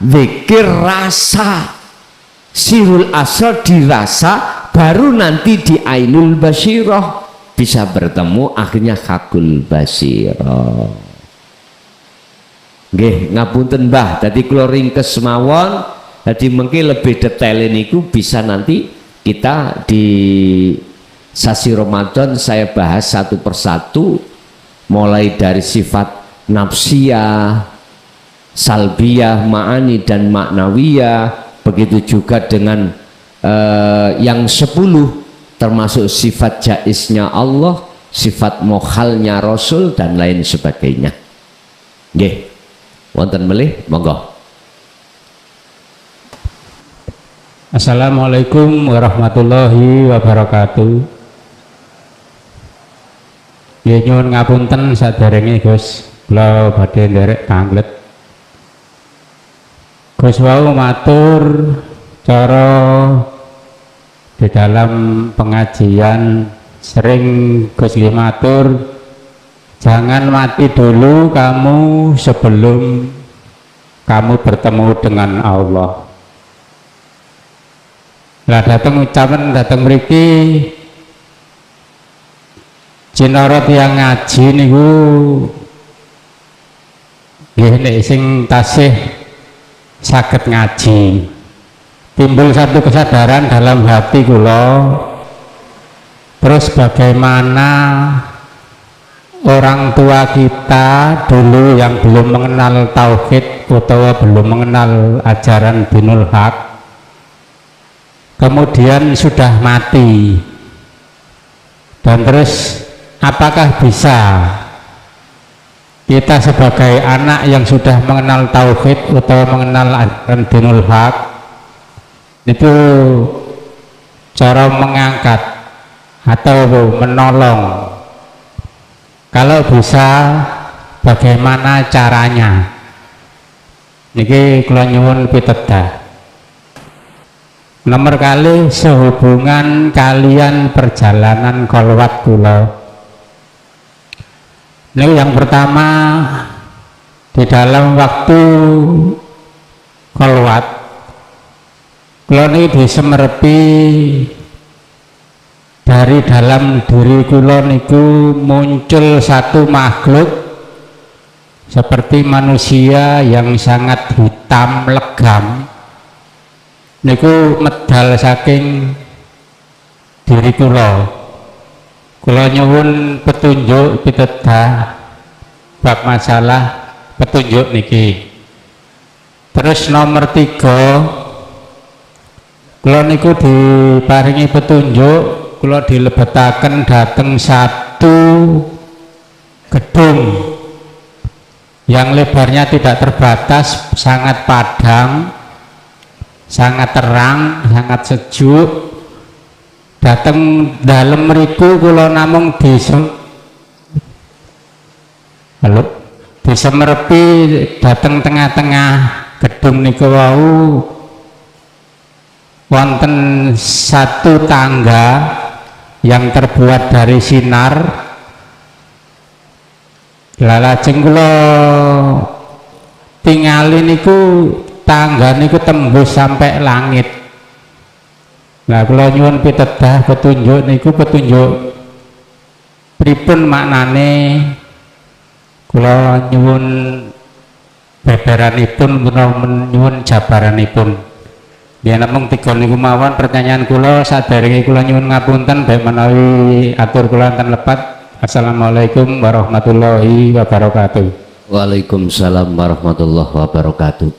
zikir rasa. Sirul asal dirasa, baru nanti di ainul basyirah bisa bertemu akhirnya hakul basyirah. Nggih, ngapunten Mbah, tadi kula ringkes mawon, jadi mungkin lebih detail niku bisa nanti kita di sasi Ramadan saya bahas satu persatu, mulai dari sifat nafsiyah, salbiyah, ma'ani dan maknawiyah. Begitu juga dengan yang 10, termasuk sifat jaisnya Allah, sifat mokhalnya Rasul dan lain sebagainya. Nggih, wonten melih, monggo. Assalamualaikum warahmatullahi wabarakatuh. Ya nyuwun ngapunten saderenge Gus, kula badhe nderek panglet. Gus wau matur cara di dalam pengajian sering Gus matur, jangan mati dulu kamu sebelum kamu bertemu dengan Allah. Lah datang ucapan datang mriki Cinorot yang ngaji niku nggih nek sing tasih saged ngaji, timbul satu kesadaran dalam hati kula. Terus bagaimana orang tua kita dulu yang belum mengenal tauhid atau belum mengenal ajaran dinul haq, kemudian sudah mati, dan terus apakah bisa kita sebagai anak yang sudah mengenal tauhid atau mengenal ajaran dinul haq itu cara mengangkat atau menolong? Kalau bisa, bagaimana caranya? Niki kula nyuwun pitedah. Nomor kali sehubungan kalian perjalanan kolwat kula. Ini yang pertama, di dalam waktu kolwat kula niki disemerepi dari dalam diri kula niku muncul satu makhluk seperti manusia yang sangat hitam legam niku medal saking diri kula. Kula nyuwun petunjuk pitedah bab masalah petunjuk niki. Terus nomor 3, kula niku diparingi petunjuk, kula dilebetaken dhateng satu gedung yang lebarnya tidak terbatas, sangat padang, sangat terang, sangat sejuk. Dateng dalem mriku kula namung disemerepi dateng tengah-tengah gedung niku wau wonten satu tangga yang terbuat dari sinar. Lajeng kula tingali niku tangga niku tembus sampai langit. Nah, kula nyuwun pitedah petunjuk niku petunjuk pripun maknane, kula nyuwun beberanipun, kula nyuwun jabaranipun. Ya namung tiga niku mawon pertanyaan kula, saderenge kula nyuwun ngapunten bae menawi atur kula enten lepat. Assalamualaikum warahmatullahi wabarakatuh. Waalaikumsalam warahmatullahi wabarakatuh.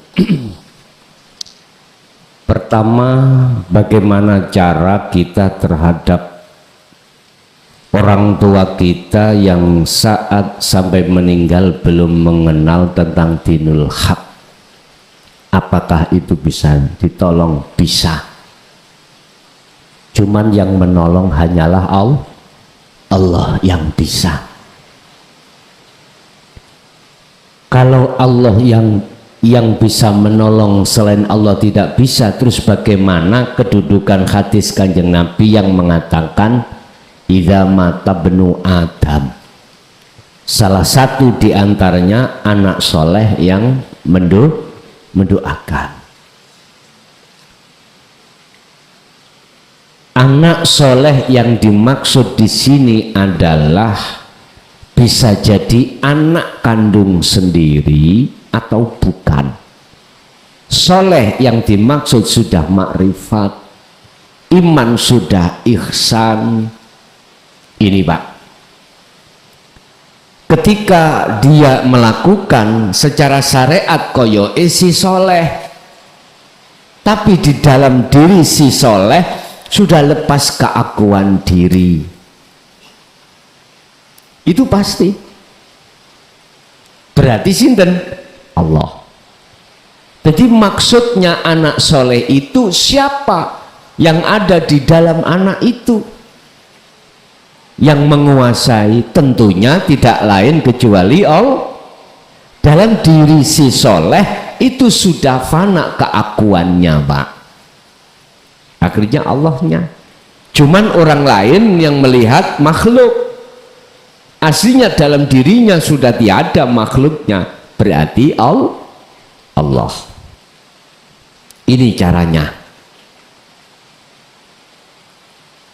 Pertama, bagaimana cara kita terhadap orang tua kita yang saat sampai meninggal belum mengenal tentang dinul haq? Apakah itu bisa ditolong? Bisa. Cuman yang menolong hanyalah Allah yang bisa. Kalau Allah yang bisa menolong selain Allah tidak bisa, terus bagaimana kedudukan hadis Kanjeng Nabi yang mengatakan idza mata benu Adam, salah satu diantaranya anak soleh yang mendoakan. Anak soleh yang dimaksud di sini adalah bisa jadi anak kandung sendiri atau bukan. Soleh yang dimaksud sudah makrifat, iman sudah ihsan. Ini Pak, ketika dia melakukan secara syariat koyo si soleh, tapi di dalam diri si soleh sudah lepas keakuan diri, itu pasti berarti sinten? Allah. Jadi maksudnya anak soleh itu siapa yang ada di dalam anak itu? Yang menguasai tentunya tidak lain kecuali Allah. Dalam diri si soleh itu sudah fana keakuannya Pak, akhirnya Allahnya. Cuman orang lain yang melihat makhluk, aslinya dalam dirinya sudah tiada makhluknya, berarti Allah. Ini caranya.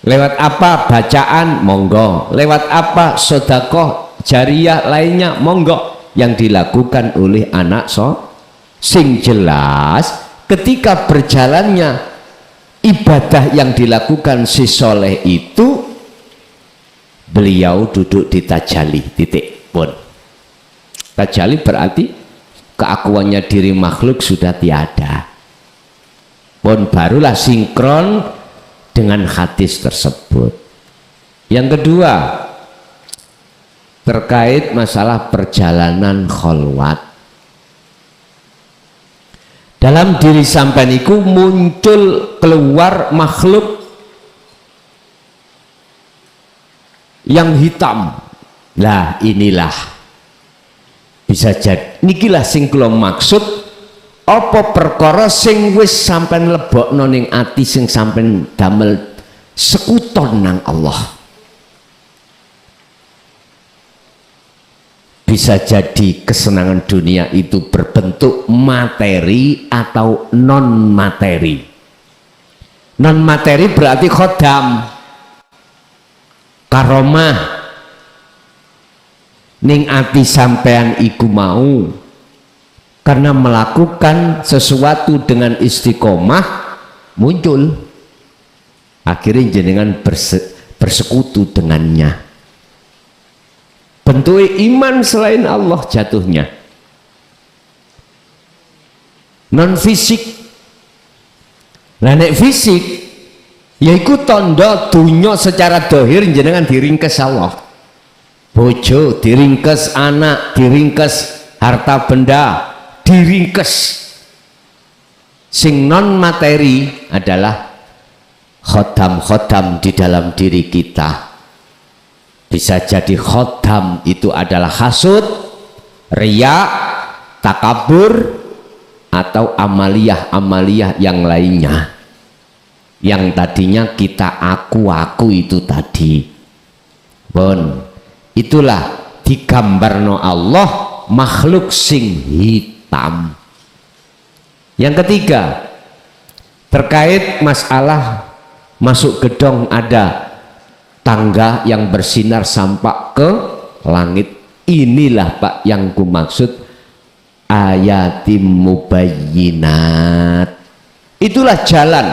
Lewat apa? Bacaan, monggo. Lewat apa? Sedekah jariyah lainnya, monggo. Yang dilakukan oleh anak sing jelas ketika berjalannya ibadah yang dilakukan si soleh itu, beliau duduk di tajalli, titik pun. Tajalli berarti keakuannya diri makhluk sudah tiada, pun barulah sinkron dengan hadis tersebut. Yang kedua, terkait masalah perjalanan kholwat. Dalam diri sampean iku muncul keluar makhluk yang hitam. Lah inilah bisa jadi nikilah sing kula maksud, apa perkara sing wis sampean lebokno ning ati, sing sampean damel sekuton nang Allah. Bisa jadi kesenangan dunia itu berbentuk materi atau non materi. Non materi berarti khodam, karomah ning ati sampean iku mau karena melakukan sesuatu dengan istiqomah muncul, akhirnya jenengan bersekutu dengannya. Bentuk iman selain Allah jatuhnya. Non fisik Lah nek fisik yaiku tondo dunya secara dohir jenengan diringkes Allah. Bojo diringkes, anak diringkes, harta benda diringkes. Sing non materi adalah khodam-khodam di dalam diri kita. Bisa jadi khodam itu adalah hasud, riya, takabur, atau amaliyah-amaliyah yang lainnya yang tadinya kita aku itu tadi. Bon, itulah digambarno Allah makhluk sing hitam. Yang ketiga, terkait masalah masuk gedong ada tangga yang bersinar sampai ke langit. Inilah Pak yang ku maksud ayatim mubayyinat. Itulah jalan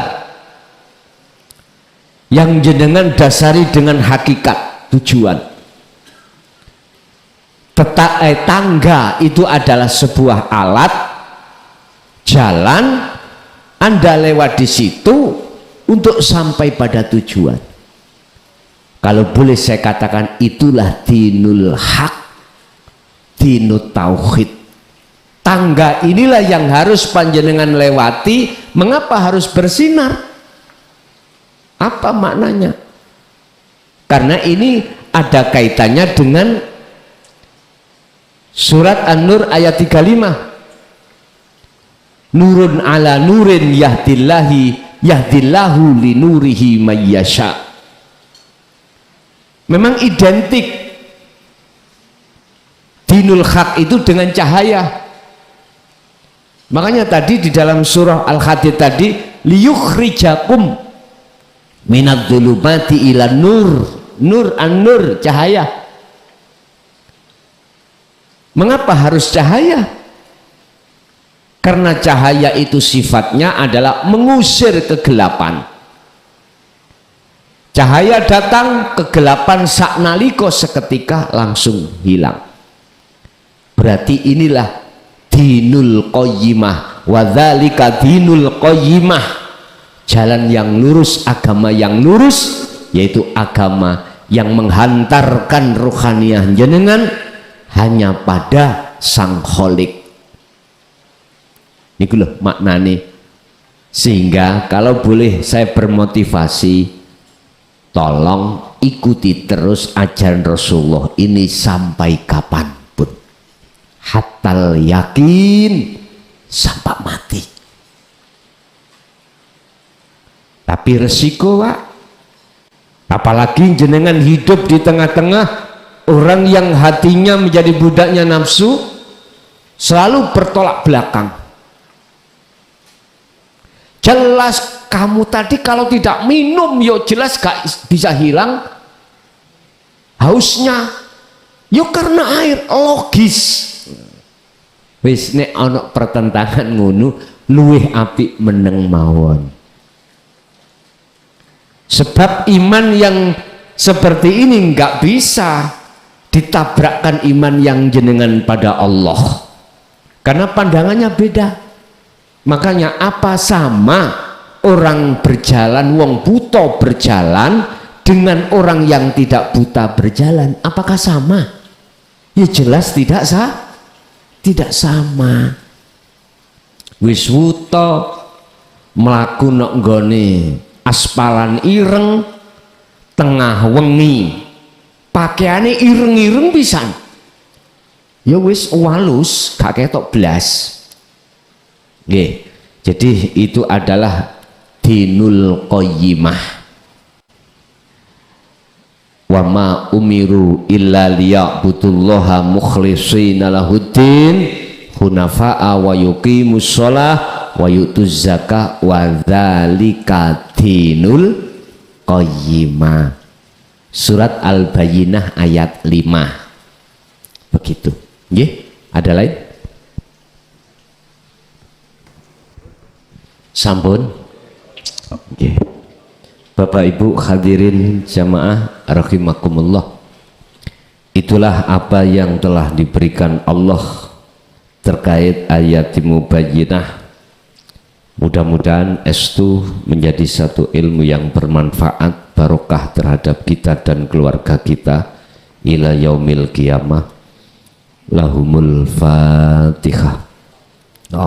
yang jenengan dasari dengan hakikat tujuan. Tangga itu adalah sebuah alat jalan, Anda lewat di situ untuk sampai pada tujuan. Kalau boleh saya katakan itulah dinul haq, dinut tauhid. Tangga inilah yang harus panjenengan lewati. Mengapa harus bersinar? Apa maknanya? Karena ini ada kaitannya dengan surat An-Nur ayat 35. Nurun ala nurin yahdillahu li nurihi mayyasha. Memang identik dinul haq itu dengan cahaya. Makanya tadi di dalam surah Al-Hadid tadi liyukhrijakum minadz-dzulumati ila nur. Nur, an-nur, cahaya. Mengapa harus cahaya? Karena cahaya itu sifatnya adalah mengusir kegelapan. Cahaya datang, kegelapan saknaliko seketika langsung hilang. Berarti inilah dinul qayyimah, wadzalika dinul qayyimah, jalan yang lurus, agama yang lurus, yaitu agama yang menghantarkan ruhaniyah jenengan hanya pada sang kholik. Ini loh maknanya. Sehingga kalau boleh saya bermotivasi, tolong ikuti terus ajaran Rasulullah ini sampai kapanpun, hatal yakin, sampai mati. Tapi resiko Pak, apalagi jenengan hidup di tengah-tengah orang yang hatinya menjadi budaknya nafsu, selalu bertolak belakang. Jelas kamu tadi kalau tidak minum yo jelas gak bisa hilang hausnya, yo karena air, logis. Wis nek ana pertentangan ngono luwih apik meneng mawon. Sebab iman yang seperti ini nggak bisa ditabrakkan iman yang jenengan pada Allah, karena pandangannya beda. Makanya apa sama orang berjalan, wong buta berjalan dengan orang yang tidak buta berjalan? Apakah sama? Ya jelas tidak sama. Wis wuta mlaku nok nggone aspalan ireng tengah wengi, pakaiane ireng-ireng pisan, ya wis walus gak ketok blas. Nggih, jadi itu adalah dinul qayyimah. Wa ma umiru illa liya'budullaha mukhlishina lahuddin hunafa'a wa yuqimus shalah wa yutuz zakah wa dzalika dinul qayyimah. Surat Al-Bayyinah ayat 5. Begitu. Nggih, ada lain? Sampun. Nggih. Bapak Ibu hadirin jamaah rahimakumullah. Itulah apa yang telah diberikan Allah terkait ayat mubayyinah Mudah-mudahan estu menjadi satu ilmu yang bermanfaat, barokah terhadap kita dan keluarga kita ila yaumil qiyamah. Lahumul Fatihah.